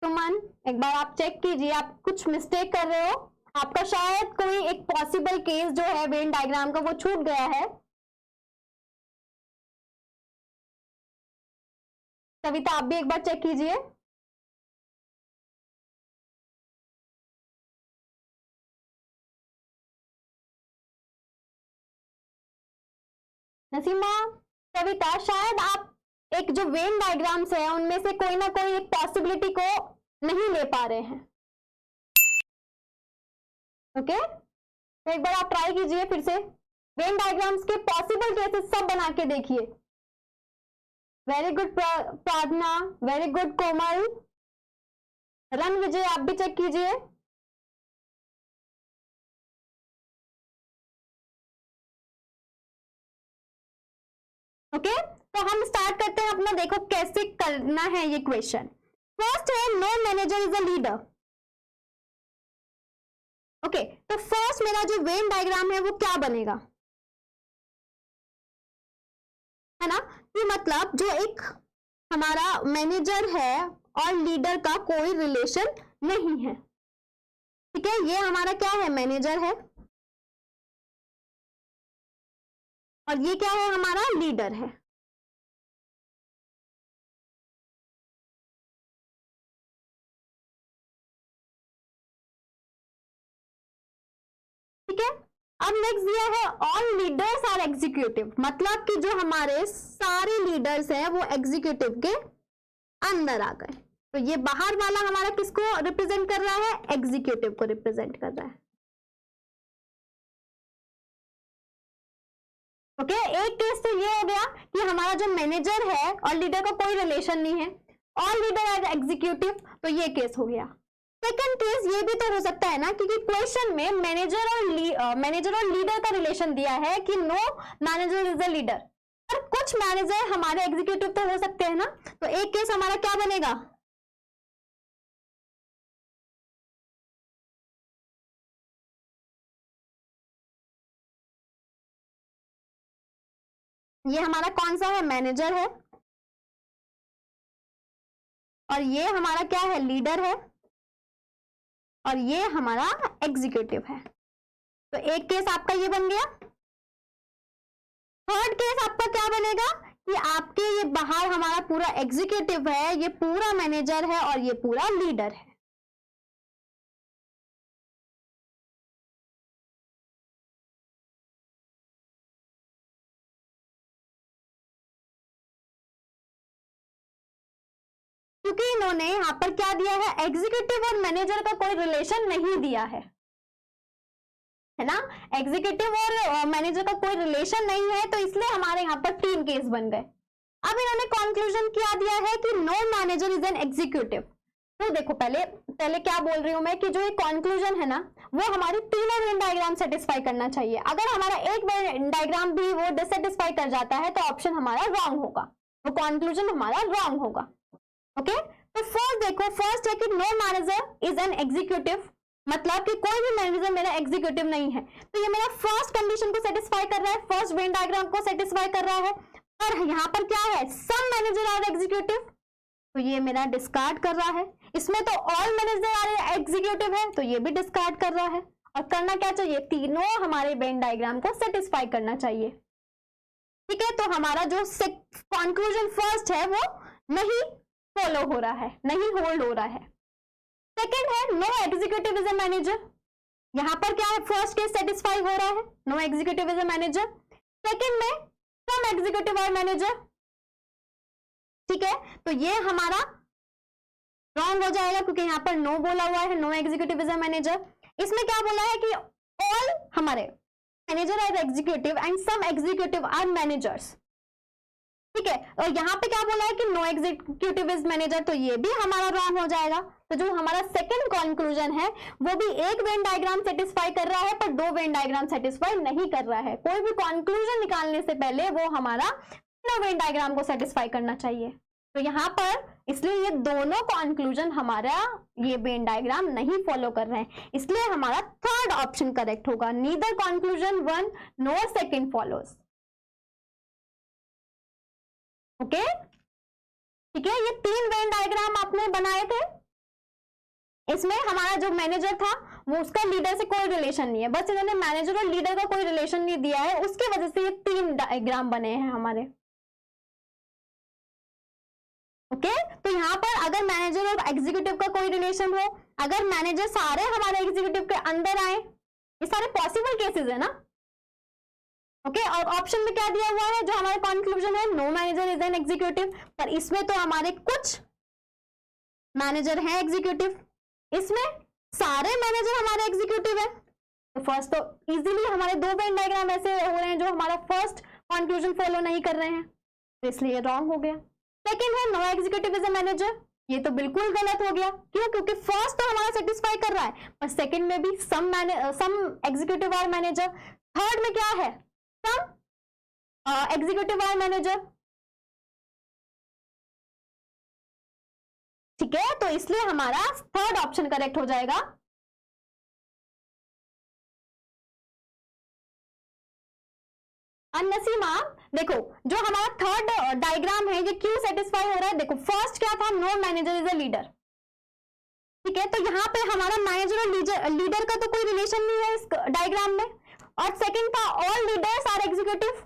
सुमन एक बार आप चेक कीजिए, आप कुछ मिस्टेक कर रहे हो, आपका शायद कोई एक पॉसिबल केस जो है वेन डायग्राम का वो छूट गया है। कविता आप भी एक बार चेक कीजिए। नसीमा, कविता, शायद आप एक जो वेन डायग्राम्स है उनमें से कोई ना कोई एक पॉसिबिलिटी को नहीं ले पा रहे हैं। ओके तो एक बार आप ट्राई कीजिए फिर से, वेन डायग्राम्स के पॉसिबल केसेस सब बना के देखिए। वेरी गुड प्रार्थना, वेरी गुड कोमल, रन विजय आप भी चेक कीजिए। ओके तो हम स्टार्ट करते हैं अपना, देखो कैसे करना है ये क्वेश्चन। फर्स्ट है no manager is a leader. Okay तो फर्स्ट मेरा जो वेन डायग्राम है वो क्या बनेगा, है ना, कि मतलब जो एक हमारा मैनेजर है और लीडर का कोई रिलेशन नहीं है। ठीक है, ये हमारा क्या है, मैनेजर है और ये क्या है, हमारा लीडर है। ठीक है, अब नेक्स्ट दिया है ऑल लीडर्स आर एग्जीक्यूटिव, मतलब कि जो हमारे सारे लीडर्स हैं वो एग्जीक्यूटिव के अंदर आ गए। तो ये बाहर वाला हमारा किसको रिप्रेजेंट कर रहा है, एग्जीक्यूटिव को रिप्रेजेंट कर रहा है। ओके एक केस तो ये हो गया कि हमारा जो मैनेजर है और लीडर का कोई रिलेशन नहीं है, ऑल लीडर एज एग्जीक्यूटिव, तो ये केस हो गया। सेकंड केस ये भी तो हो सकता है ना, क्योंकि क्वेश्चन में मैनेजर और लीडर का रिलेशन दिया है कि no manager is a leader, पर कुछ मैनेजर हमारे एग्जीक्यूटिव तो हो सकते हैं ना। तो एक केस हमारा क्या बनेगा, ये हमारा कौन सा है, मैनेजर है, और ये हमारा क्या है, लीडर है, और ये हमारा एग्जीक्यूटिव है। तो एक केस आपका ये बन गया। थर्ड केस आपका क्या बनेगा कि आपके ये बाहर हमारा पूरा एग्जीक्यूटिव है, ये पूरा मैनेजर है और ये पूरा लीडर है। क्योंकि इन्होंने यहां पर क्या दिया है, एग्जीक्यूटिव और मैनेजर का कोई रिलेशन नहीं दिया है ना, एग्जीक्यूटिव और मैनेजर का कोई रिलेशन नहीं है, तो इसलिए हमारे यहाँ पर 3 केस बन गए। अब इन्होंने कंक्लूजन क्या दिया है कि no manager is an executive. तो देखो पहले क्या बोल रही हूं मैं कि जो ये कंक्लूजन है ना वो हमारी तीनों वेन डायग्राम सेटिस्फाई करना चाहिए। अगर हमारा एक वेन डायग्राम भी वो डिससेटिस्फाई कर जाता है तो ऑप्शन हमारा रॉन्ग होगा, वो कंक्लूजन हमारा रॉन्ग होगा। ओके तो फर्स्ट देखो, फर्स्ट है कि no manager is an executive, मतलब कि कोई भी मैनेजर मेरा एग्जीक्यूटिव नहीं है। तो ये मेरा फर्स्ट कंडीशन को सेटिस्फाई कर रहा है, फर्स्ट वेन डायग्राम को सेटिस्फाई कर रहा है। और यहाँ पर क्या है, सम मैनेजर आर एग्जीक्यूटिव, तो ये मेरा डिस्कार्ड कर रहा है। इसमें तो ऑल मैनेजर आर एग्जीक्यूटिव है, तो ये भी डिस्कार्ड कर रहा है। और करना क्या चाहिए, तीनों हमारे वेन डायग्राम को सेटिस्फाई करना चाहिए। ठीक है, तो हमारा जो कंक्लूजन फर्स्ट है वो नहीं फॉलो हो रहा है, नहीं होल्ड हो रहा है। सेकंड है no executive is a manager, यहां पर क्या है, फर्स्ट केस सेटिस्फाई हो रहा है, no executive is a manager. Second में सम एग्जीक्यूटिव और मैनेजर, ठीक है, तो ये हमारा रॉन्ग हो जाएगा क्योंकि यहां पर नो बोला हुआ है, no executive is a manager. इसमें क्या बोला है कि ऑल हमारे manager are executive and some executive are managers, ठीक है। और यहाँ पे क्या बोला है कि नो एग्जीक्यूटिव इज मैनेजर, तो ये भी हमारा रॉन्ग हो जाएगा। तो जो हमारा सेकंड कंक्लूजन है वो भी एक वेन डायग्राम सेटिस्फाई कर रहा है पर दो वेन डायग्राम सेटिस्फाई नहीं कर रहा है। कोई भी कंक्लूजन निकालने से पहले वो हमारा तीनों वेन डायग्राम को सेटिस्फाई करना चाहिए। तो यहाँ पर इसलिए ये दोनों कंक्लूजन हमारा ये वेन डायग्राम नहीं फॉलो कर रहे हैं, इसलिए हमारा थर्ड ऑप्शन करेक्ट होगा, neither conclusion one nor second follows. Okay, ठीक है। ये तीन वेन डायग्राम आपने बनाए थे, इसमें हमारा जो मैनेजर था वो उसका लीडर से कोई रिलेशन नहीं है, बस इन्होंने मैनेजर और लीडर का कोई रिलेशन नहीं दिया है, उसकी वजह से ये तीन डायग्राम बने हैं हमारे। ओके, तो यहाँ पर अगर मैनेजर और एग्जीक्यूटिव का कोई रिलेशन हो, अगर मैनेजर सारे हमारे एग्जीक्यूटिव के अंदर आए, ये सारे पॉसिबल केसेस है ना। ओके, और ऑप्शन में क्या दिया हुआ है जो हमारा कंक्लूजन है, no manager is an executive, पर इसमें तो हमारे कुछ मैनेजर हैं एग्जीक्यूटिव, इसमें सारे मैनेजर हमारे एग्जीक्यूटिव है। तो फर्स्ट तो इजीली हमारे दो वेन डायग्राम ऐसे हो रहे हैं जो हमारा फर्स्ट कंक्लूजन फॉलो नहीं कर रहे हैं, तो इसलिए रॉन्ग हो गया। सेकंड है no executive is a manager, ये तो बिल्कुल गलत हो गया। क्यों? क्योंकि फर्स्ट तो हमारा सेटिस्फाई कर रहा है, पर सेकंड में भी सम एग्जीक्यूटिव आर मैनेजर, थर्ड में क्या है, सम एग्जीक्यूटिव आर मैनेजर। ठीक है, तो इसलिए हमारा थर्ड ऑप्शन करेक्ट हो जाएगा। नसीमा देखो, जो हमारा थर्ड डायग्राम है ये क्यों सेटिस्फाई हो रहा है, देखो फर्स्ट क्या था, no manager is a leader. ठीक है, तो यहाँ पे हमारा मैनेजर और लीडर का तो कोई रिलेशन नहीं है इस डायग्राम में, और सेकंड था all leaders are executive.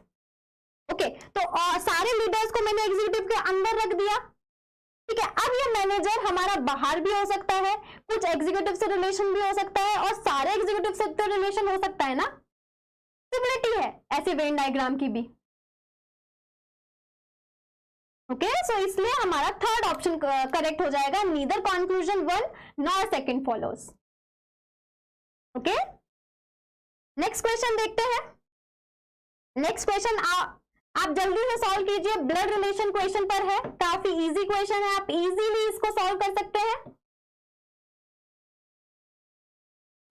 Okay, तो सारे लीडर्स को मैंने एग्जीक्यूटिव के अंदर रख दिया। ठीक है, अब ये मैनेजर हमारा बाहर भी हो सकता है, कुछ एग्जीक्यूटिव से रिलेशन भी हो सकता है, और सारे एग्जीक्यूटिव से तो रिलेशन हो सकता है ना, पॉसिबिलिटी है ऐसे वेन डायग्राम की भी। ओके, सो इसलिए हमारा थर्ड ऑप्शन करेक्ट हो जाएगा, neither conclusion one nor second follows. Okay, next question देखते हैं। नेक्स्ट क्वेश्चन आप जल्दी से सॉल्व कीजिए, ब्लड रिलेशन क्वेश्चन पर है, काफी इजी क्वेश्चन है, आप इजीली इसको सॉल्व कर सकते हैं।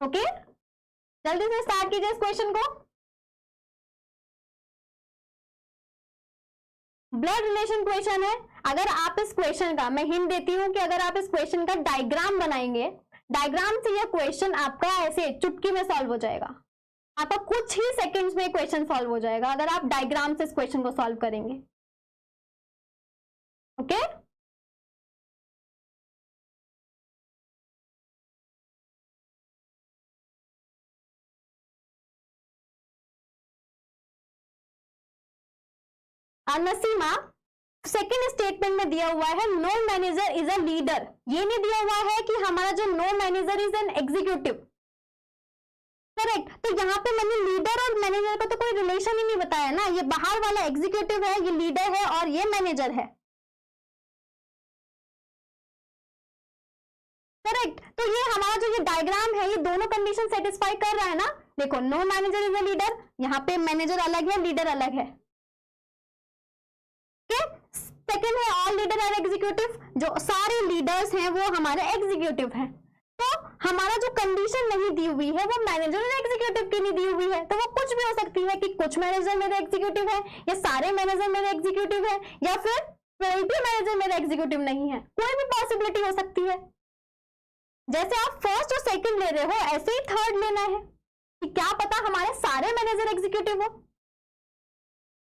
ओके, जल्दी से स्टार्ट कीजिए इस क्वेश्चन को। ब्लड रिलेशन क्वेश्चन है। अगर आप इस क्वेश्चन का, मैं हिंट देती हूं कि अगर आप इस क्वेश्चन का डायग्राम बनाएंगे, डायग्राम से यह क्वेश्चन आपका ऐसे चुटकी में सॉल्व हो जाएगा, आपका कुछ ही सेकंड्स में क्वेश्चन सॉल्व हो जाएगा अगर आप डायग्राम से इस क्वेश्चन को सॉल्व करेंगे। ओके, नसीमा सेकेंड स्टेटमेंट में दिया हुआ है no manager is a leader, ये नहीं दिया हुआ है कि हमारा जो no manager is an executive. Correct, तो यहाँ पे मैंने लीडर और मैनेजर का तो कोई रिलेशन ही नहीं बताया ना, ये बाहर वाला एग्जीक्यूटिव है, ये लीडर है और ये मैनेजर है। करेक्ट, तो ये हमारा जो ये डायग्राम है ये दोनों कंडीशन सेटिस्फाई कर रहा है ना। देखो, no manager is a leader, यहाँ पे मैनेजर अलग है, लीडर अलग है। सेकेंड है ऑल लीडर आर एग्जीक्यूटिव, जो सारे लीडर्स हैं वो हमारे एग्जीक्यूटिव हैं। तो हमारा जो कंडीशन नहीं दी हुई है वो मैनेजर और एग्जीक्यूटिव की नहीं दी हुई है, तो वो कुछ भी हो सकती है कि कुछ मैनेजर मेरे एग्जीक्यूटिव है, या सारे मैनेजर मेरे एग्जीक्यूटिव है, या फिर कोई भी मैनेजर मेरे एग्जीक्यूटिव नहीं है, कोई भी पॉसिबिलिटी हो सकती है। जैसे आप फर्स्ट और सेकंड ले रहे हो, ऐसे ही थर्ड लेना है कि क्या पता हमारे सारे मैनेजर एग्जीक्यूटिव हो,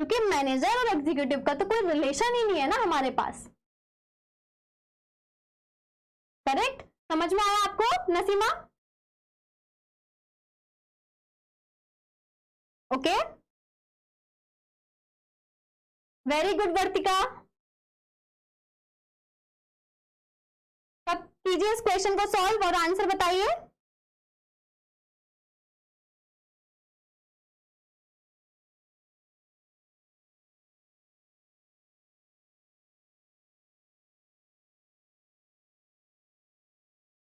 क्योंकि मैनेजर और एग्जीक्यूटिव का तो कोई रिलेशन ही नहीं है ना हमारे पास। करेक्ट, समझ में आया आपको नसीमा? ओके, वेरी गुड वर्तिका। अब कीजिए इस क्वेश्चन को सॉल्व और आंसर बताइए।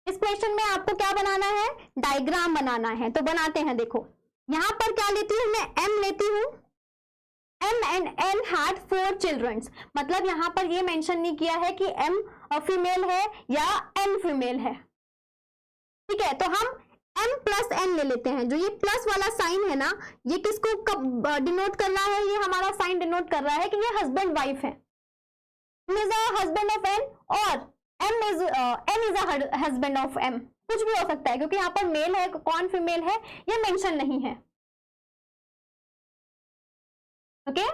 इस क्वेश्चन में आपको क्या बनाना है, डायग्राम बनाना है, तो बनाते हैं। देखो, यहां पर क्या लेती हूं मैं, एम लेती हूं, M and N had 4 children, मतलब यहाँ पर ये मेंशन नहीं किया है कि M फीमेल है या N फीमेल है। ठीक है, तो हम M प्लस N ले लेते हैं। जो ये प्लस वाला साइन है ना, ये किसको कब डिनोट कर रहा है? ये हमारा साइन डिनोट कर रहा है कि ये हस्बैंड वाइफ है। M is a husband of N और N is a husband of M, कुछ भी हो सकता है, क्योंकि यहाँ पर मेल है, कौन फीमेल है ये मेंशन नहीं है। Okay,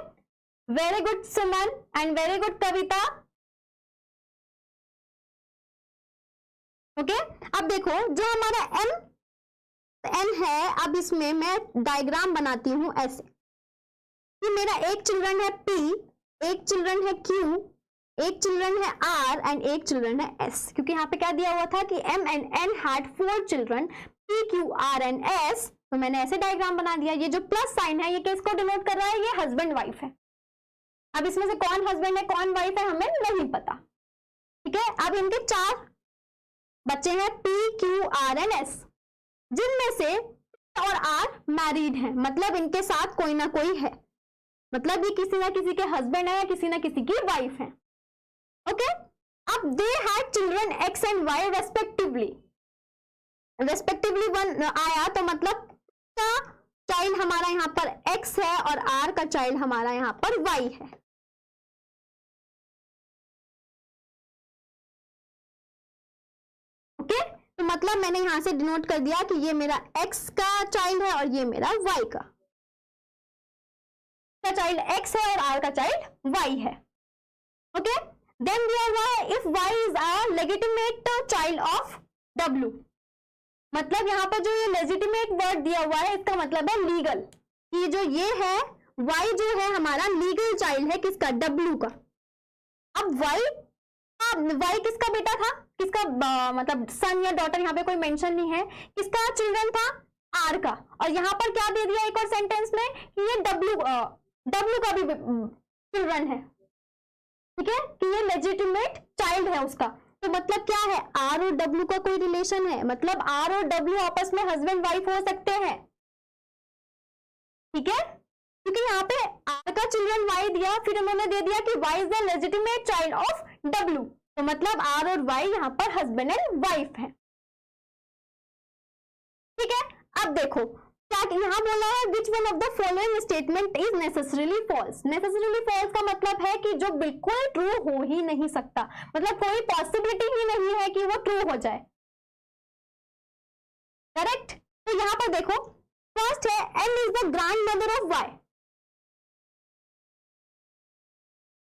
very good Suman and very good Kavita. Okay, अब देखो जो हमारा N है, अब इसमें मैं डायग्राम बनाती हूं ऐसे कि मेरा एक चिल्ड्रन है P, एक चिल्ड्रन है Q, एक चिल्ड्रन है R एंड एक चिल्ड्रन है S, क्योंकि यहाँ पे क्या दिया हुआ था कि M and N had 4 children, P, Q, R and S, तो मैंने ऐसे डायग्राम बना दिया। ये जो प्लस साइन है ये किसको डिनोट कर रहा है? ये हस्बैंड वाइफ है। अब इसमें से कौन हस्बैंड है कौन वाइफ है हमें नहीं पता। ठीक है, अब इनके 4 बच्चे हैं P, Q, R and S, जिनमें से P और R मैरिड हैं, मतलब इनके साथ कोई ना कोई है, मतलब ये किसी ना किसी के हस्बैंड है या किसी ना किसी की वाइफ है। ओके, अब they had children X and Y respectively, respectively one आया तो मतलब का चाइल्ड हमारा यहाँ पर X है और R का चाइल्ड हमारा यहाँ पर Y है। ओके, तो मतलब मैंने यहां से डिनोट कर दिया कि ये मेरा X का चाइल्ड है और ये मेरा Y का चाइल्ड X है और R का चाइल्ड Y है। ओके, देन दिया हुआ है if Y is a legitimate child of W, मतलब यहाँ पर जो ये लेजिटिमेट वर्ड दिया हुआ है इसका मतलब है लीगल, कि जो ये है Y जो है हमारा लीगल चाइल्ड है किसका? W का। अब Y किसका बेटा था? किसका मतलब सन या डॉटर, यहाँ पे कोई मेंशन नहीं है। किसका चिल्ड्रन था? R का। और यहाँ पर क्या दे दिया एक और सेंटेंस में कि ये W का भी चिल्ड्रन है। ठीक है, कि ये लेजिटिमेट चाइल्ड है उसका। तो मतलब क्या है? R और W का कोई रिलेशन है, मतलब R और W आपस में हस्बैंड वाइफ हो सकते हैं। ठीक है, क्योंकि यहाँ पे R का चिल्ड्रन Y दिया, फिर उन्होंने दे दिया कि Y is the legitimate child of W, तो मतलब R और Y यहाँ पर हस्बैंड एंड वाइफ है। ठीक है, अब देखो क्या यहाँ बोला है, which one of the following statement is necessarily false. Necessarily false का मतलब है कि जो बिल्कुल ट्रू हो ही नहीं सकता, मतलब कोई पॉसिबिलिटी ही नहीं है कि वो ट्रू हो जाए। करेक्ट, तो यहाँ पर देखो फर्स्ट है N is the grand mother of Y।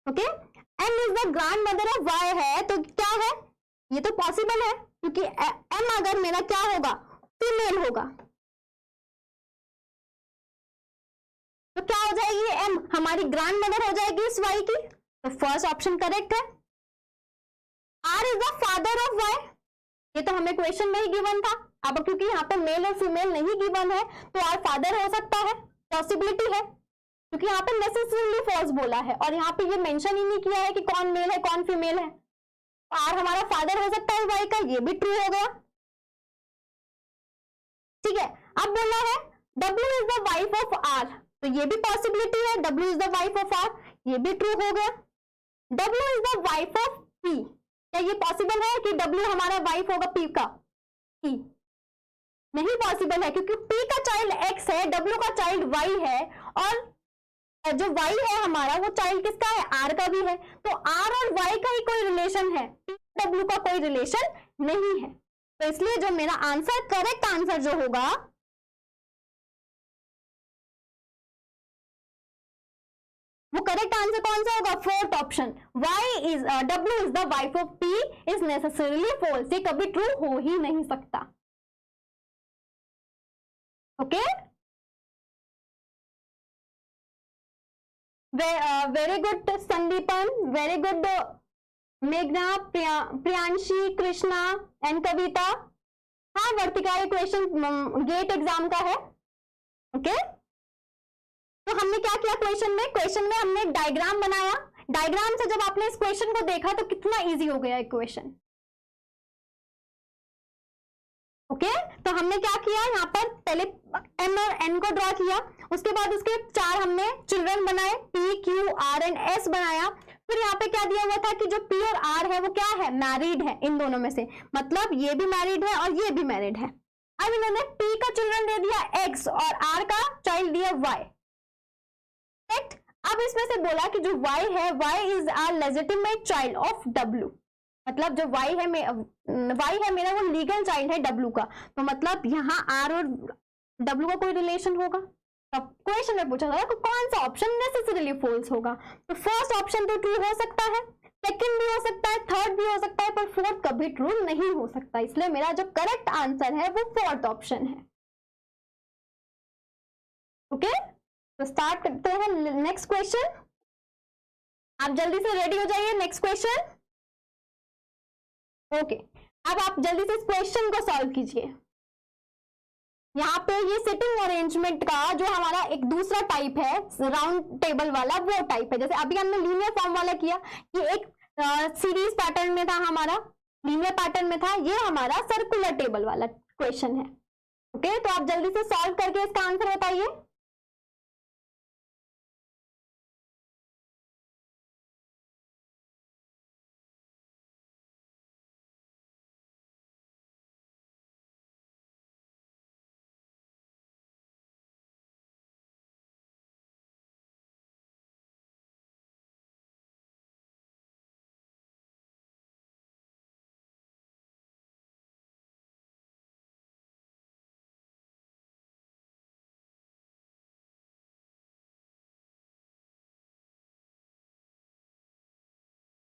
Okay, M is the grand mother of Y है, तो क्या है? ये तो पॉसिबल है, क्योंकि M अगर मेरा क्या होगा? फीमेल होगा, तो क्या हो जाएगी? M हमारी ग्रैंड मदर हो जाएगी इस Y की, तो फर्स्ट ऑप्शन करेक्ट है। R is the father of Y, ये तो हमें क्वेश्चन में ही गिवन था। अब क्योंकि यहाँ पे मेल और फीमेल नहीं गिवन है तो R फादर हो सकता है, पॉसिबिलिटी है, क्योंकि यहाँ पे नेसेसरीली फॉल्स बोला है और यहाँ पे ये मेंशन ही नहीं किया है कि कौन मेल है कौन फीमेल है। R हमारा फादर हो सकता है Y का, ये भी ट्रू हो गया। ठीक है, अब बोला है W is the wife of R, तो ये भी पॉसिबिलिटी है, W is the wife of R, ये भी ट्रू हो गया। W is the wife of P, क्या ये पॉसिबल है कि W हमारा वाइफ होगा P का? P नहीं पॉसिबल है, क्योंकि P का चाइल्ड X है, W का चाइल्ड Y है, और जो Y है हमारा वो चाइल्ड किसका है? R का भी है, तो R और Y का ही कोई रिलेशन है, W का कोई रिलेशन नहीं है। तो इसलिए जो मेरा आंसर, करेक्ट आंसर जो होगा वो करेक्ट आंसर कौन सा होगा? Fourth option, W is the wife of P is necessarily false, ये कभी ट्रू हो ही नहीं सकता। Okay, very good Sandipan, very good मेघना, प्रियांशी, कृष्णा एंड कविता। हाँ, वर्तिका ये क्वेश्चन गेट एग्जाम का है। ओके, तो हमने क्या किया क्वेश्चन में हमने डायग्राम बनाया। डायग्राम से जब आपने इस क्वेश्चन को देखा तो कितना इजी हो गया क्वेश्चन। ओके, तो हमने क्या किया, यहाँ पर पहले m और n को ड्रॉ किया, उसके बाद उसके 4 हमने चिल्ड्रन बनाए, p, q, r and s बनाया। फिर यहाँ पे क्या दिया हुआ था कि जो p और r है वो क्या है, मैरिड है इन दोनों में से, मतलब ये भी मैरिड है और ये भी मैरिड है। अब इन्होंने p का चिल्ड्रन दे दिया x और r का चाइल्ड दिया y। करेक्ट। अब इसमें से बोला कि जो y है, y is are legitimate child of w, मतलब जो y है मेरा वो लीगल चाइल्ड है w का, तो मतलब यहाँ r और w का कोई रिलेशन होगा। अब क्वेश्चन में पूछा था कि कौन सा ऑप्शन नेसेसरीली फॉल्स होगा, तो फर्स्ट ऑप्शन तो ट्रू हो सकता है, सेकंड भी हो सकता है, थर्ड भी हो सकता है, पर फोर्थ कभी ट्रू नहीं हो सकता, इसलिए मेरा जो करेक्ट आंसर है वो फोर्थ ऑप्शन है। ओके, तो स्टार्ट करते हैं नेक्स्ट क्वेश्चन। आप जल्दी से रेडी हो जाइए, नेक्स्ट क्वेश्चन। ओके, अब आप जल्दी से इस क्वेश्चन को सॉल्व कीजिए। यहाँ पे ये सिटिंग अरेंजमेंट का जो हमारा एक दूसरा टाइप है राउंड टेबल वाला, वो टाइप है। जैसे अभी हमने लीनियर फॉर्म वाला किया, ये एक सीरीज पैटर्न में था, हमारा लीनियर पैटर्न में था, ये हमारा सर्कुलर टेबल वाला क्वेश्चन है। ओके, तो आप जल्दी से सॉल्व करके इसका आंसर बताइए।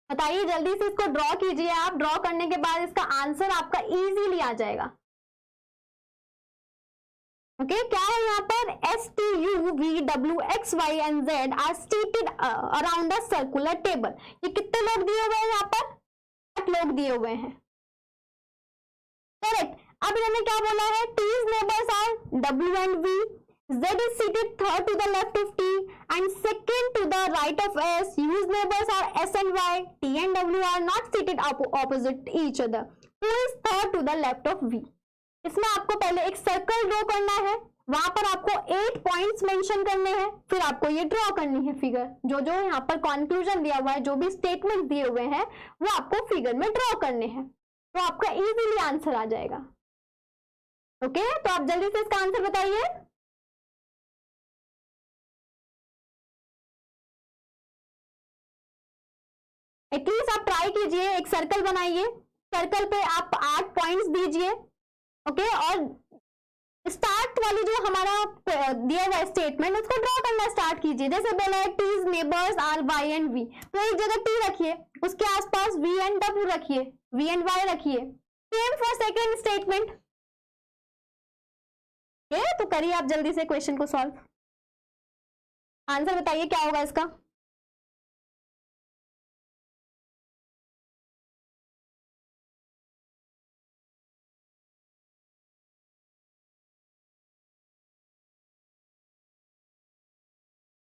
बताइए जल्दी से, इसको ड्रॉ कीजिए। आप ड्रॉ करने के बाद इसका आंसर आपका इजीली आ जाएगा। ओके, क्या है यहाँ पर, S, T, U, V, W, X, Y and Z are seated around the circular table. ये कितने लोग दिए हुए हैं यहाँ पर, 8 लोग दिए हुए हैं। करेक्ट। अब इन्होंने क्या बोला है, T's neighbours are W and V, Z is seated third to the left of T and second to the right of S. U's neighbors are S and Y. T and W are not seated opposite each other. Who is third to the left of V? इसमें आपको पहले एक circle draw करना है, वहां पर आपको 8 points mention करने हैं, फिर आपको ये ड्रॉ करनी है फिगर। जो जो यहाँ पर कंक्लूजन दिया हुआ है, जो भी स्टेटमेंट दिए हुए हैं, वो आपको फिगर में ड्रॉ करने हैं, तो आपका इजीली आंसर आ जाएगा। ओके, तो आप जल्दी से इसका आंसर बताइए। एटलीस्ट आप ट्राई कीजिए, एक सर्कल बनाइए, सर्कल पे आप 8 पॉइंट्स दीजिए। ओके, और स्टार्ट वाली जो हमारा दिया हुआ स्टेटमेंट, उसको ड्रॉ करना स्टार्ट कीजिए। जैसे बोला है T's neighbours are Y and V, तो एक जगह टी रखिए, उसके आसपास वी एंड डब्ल्यू रखिए, वी एंड वाई रखिए। Same for second statement. तो करिए आप जल्दी से क्वेश्चन को सॉल्व। आंसर बताइए क्या होगा इसका।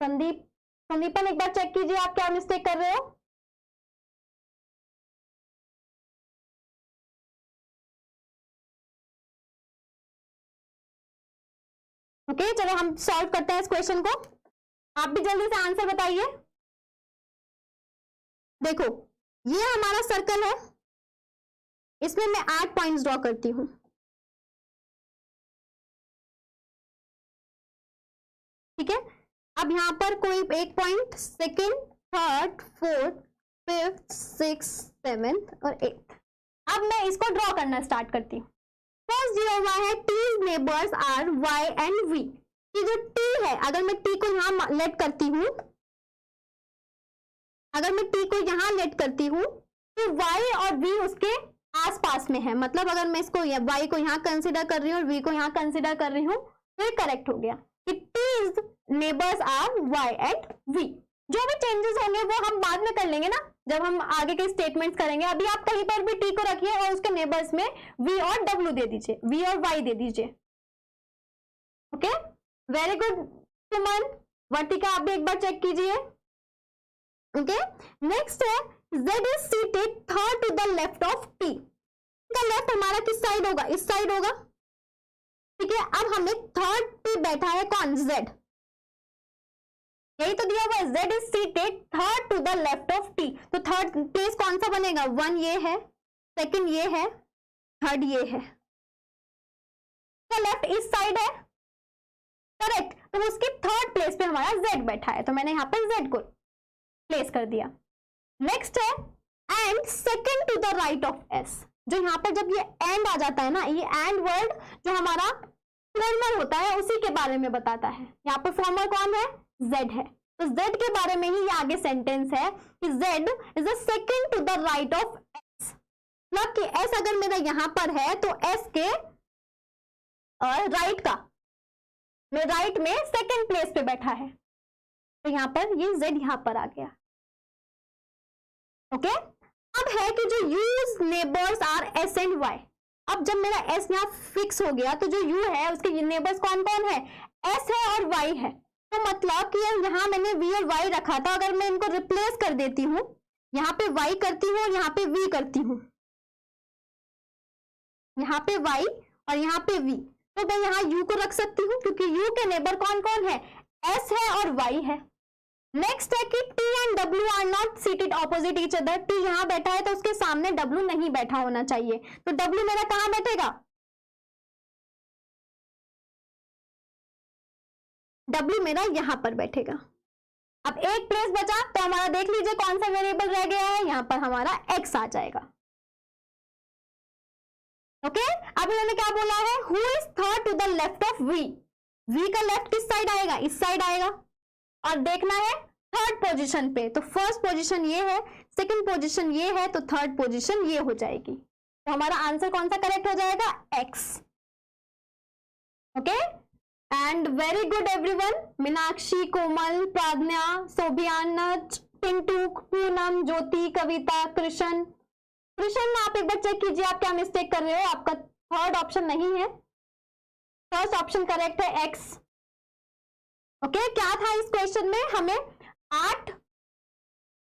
संदीपन एक बार चेक कीजिए आप क्या मिस्टेक कर रहे हो। ओके, चलो हम सॉल्व करते हैं इस क्वेश्चन को। आप भी जल्दी से आंसर बताइए। देखो, ये हमारा सर्कल है, इसमें मैं 8 पॉइंट्स ड्रॉ करती हूं। ठीक है, अब यहां पर कोई एक point, second, third, fourth, fifth, six, seventh और 8th। अब मैं इसको ड्रॉ करना स्टार्ट करती हूँ। फर्स्ट दिया हुआ है T's neighbours are Y and V. ये जो टी है, अगर मैं टी को यहां लेट करती हूँ, अगर मैं टी को यहां लेट करती हूँ, तो वाई और वी उसके आसपास में है। मतलब अगर मैं इसको वाई को यहां कंसिडर कर रही हूँ और वी को यहां कंसिडर कर रही हूँ, तो ये करेक्ट हो गया कि T's neighbours are Y and V. जो भी चेंजेस होंगे वो हम बाद में कर लेंगे ना, जब हम आगे के स्टेटमेंट्स करेंगे। अभी आप कहीं पर भी टी को रखिए और उसके नेबर्स में वी और डब्ल्यू दे दीजिए, वी और वाई दे दीजिए। ओके, वेरी गुड सुमन। वर्तिका आप भी एक बार चेक कीजिए। ओके, नेक्स्ट है Z is seated third to the left of T। का लेफ्ट हमारा किस साइड होगा, इस साइड होगा। ठीक है, अब हमें थर्ड पे बैठा है कौन, z, यही तो दिया हुआ है, z is seated third to the left of t, तो थर्ड प्लेस कौन सा बनेगा, 1 ये है, सेकंड ये है, थर्ड ये है, लेफ्ट इस साइड है, करेक्ट, तो उसकी थर्ड प्लेस पे हमारा z बैठा है, तो मैंने यहाँ पे z को प्लेस कर दिया। नेक्स्ट है and second to the right of s, जो यहाँ पर जब ये एंड आ जाता है ना, ये एंड वर्ड जो हमारा फॉर्मर होता है उसी के बारे में बताता है, यहाँ पर फॉर्मर कौन है, z है, तो z के बारे में ही ये आगे सेंटेंस है कि z is the second to the right of s, मतलब कि s अगर मेरा यहां पर है तो s के राइट का, मैं राइट में सेकंड प्लेस पे बैठा है, तो यहां पर ये z यहां पर आ गया। ओके, अब है कि जो U's neighbours are s and y, अब जब मेरा s यहाँ फिक्स हो गया तो जो u है उसके नेबर्स कौन कौन है, s है और y है, तो मतलब कि यहाँ मैंने v और y रखा था, अगर मैं इनको रिप्लेस कर देती हूँ, यहाँ पे y करती हूँ और यहाँ पे v करती हूँ, यहाँ पे y और यहाँ पे v, तो मैं यहाँ u को रख सकती हूँ क्योंकि u के नेबर कौन कौन है, s है और y है। नेक्स्ट है कि t and w are not seated opposite each other, t यहाँ बैठा है तो उसके सामने w नहीं बैठा होना चाहिए, तो w मेरा कहाँ बैठेगा, w मेरा यहां पर बैठेगा। अब एक प्लेस बचा तो हमारा देख लीजिए कौन सा वेरिएबल रह गया है, यहां पर हमारा x आ जाएगा। ओके, अब इन्होंने क्या बोला है, who is third to the left of v, v का लेफ्ट किस साइड आएगा, इस साइड आएगा, और देखना है थर्ड पोजीशन पे, तो फर्स्ट पोजीशन ये है, सेकंड पोजीशन ये है, तो थर्ड पोजीशन ये हो जाएगी, तो हमारा आंसर कौन सा करेक्ट हो जाएगा, x। Okay, and very good everyone, Meenakshi, Komal, Pragya, Sobhiyan, Pintu, Poonam, Jyoti, Kavita, Krishna, आप एक बार चेक कीजिए आप क्या मिस्टेक कर रहे हो, आपका थर्ड ऑप्शन नहीं है, फर्स्ट ऑप्शन करेक्ट है x। ओके, क्या था इस क्वेश्चन में, हमें 8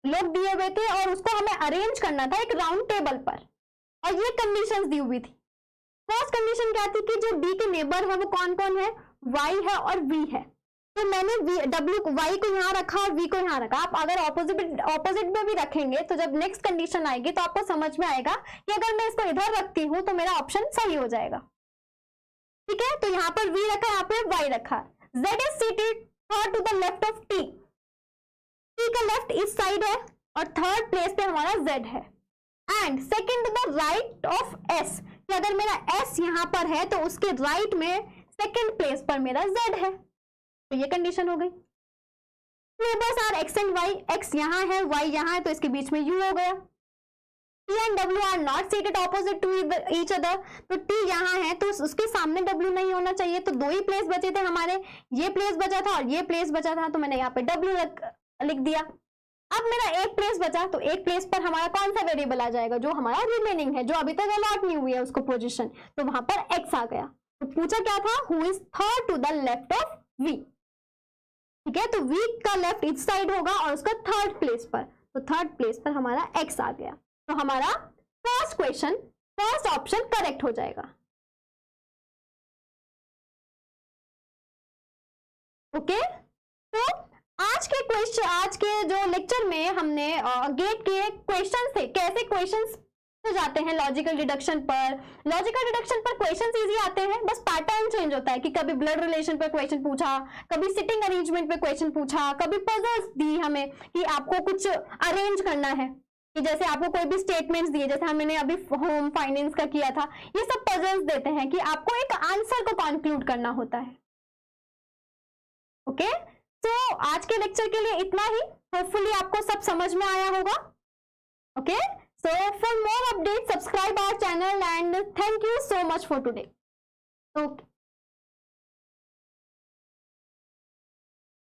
लोग दिए हुए थे और उसको हमें अरेंज करना था एक राउंड टेबल पर, और ये कंडीशंस दी हुई थी। फर्स्ट कंडीशन क्या थी कि जो d के नेबर है वो कौन कौन है, y है और v है, तो मैंने y को यहाँ रखा और v को यहाँ रखा। आप अगर ऑपोजिट में भी रखेंगे तो जब नेक्स्ट कंडीशन आएगी तो आपको समझ में आएगा कि अगर मैं इसको इधर रखती हूँ तो मेरा ऑप्शन सही हो जाएगा। ठीक है, तो यहाँ पर v रखा, यहाँ पे y रखा। z is seated third to the left of t, t का लेफ्ट इस साइड है और थर्ड प्लेस पे हमारा z है, and second to the right of s, कि अगर मेरा s यहाँ पर है तो उसके राइट में सेकेंड प्लेस पर मेरा z है, तो ये कंडीशन हो गई। Neighbours are x and y, x यहाँ है y यहाँ है, तो इसके बीच में u हो गया। t and w are not seated opposite to each other, तो t यहाँ है तो उसके सामने w नहीं होना चाहिए, तो दो ही प्लेस बचे थे हमारे, ये प्लेस बचा था और ये प्लेस बचा था, तो मैंने यहाँ पे w लिख दिया। अब मेरा एक प्लेस बचा, तो एक प्लेस पर हमारा कौन सा वेरिएबल आ जाएगा, जो हमारा रिमेनिंग है, जो अभी तक अलॉट नहीं हुई है उसको पोजीशन, तो वहां पर x आ गया। तो पूछा क्या था, who is third to the left of v, ठीक है, तो v का लेफ्ट इस साइड होगा और उसका थर्ड प्लेस पर, तो थर्ड प्लेस पर हमारा x आ गया, तो हमारा first question, first option correct हो जाएगा। ओके, तो आज के जो लेक्चर में हमने गेट के क्वेश्चन थे, कैसे क्वेश्चंस जाते हैं लॉजिकल डिडक्शन पर। लॉजिकल डिडक्शन पर क्वेश्चंस इजी आते हैं, बस पैटर्न चेंज होता है कि कभी ब्लड रिलेशन पर क्वेश्चन पूछा, कभी सिटिंग अरेंजमेंट पे क्वेश्चन पूछा, कभी पजल्स दी हमें कि आपको कुछ अरेंज करना है, कि जैसे आपको कोई भी स्टेटमेंट्स दिए, जैसे हमने अभी होम फाइनेंस का किया था, ये सब पजल्स देते हैं कि आपको एक आंसर को कंक्लूड करना होता है। ओके, तो आज के लेक्चर के लिए इतना ही, होपफुली आपको सब समझ में आया होगा। Okay, so for more updates subscribe our channel and thank you so much for today. Okay.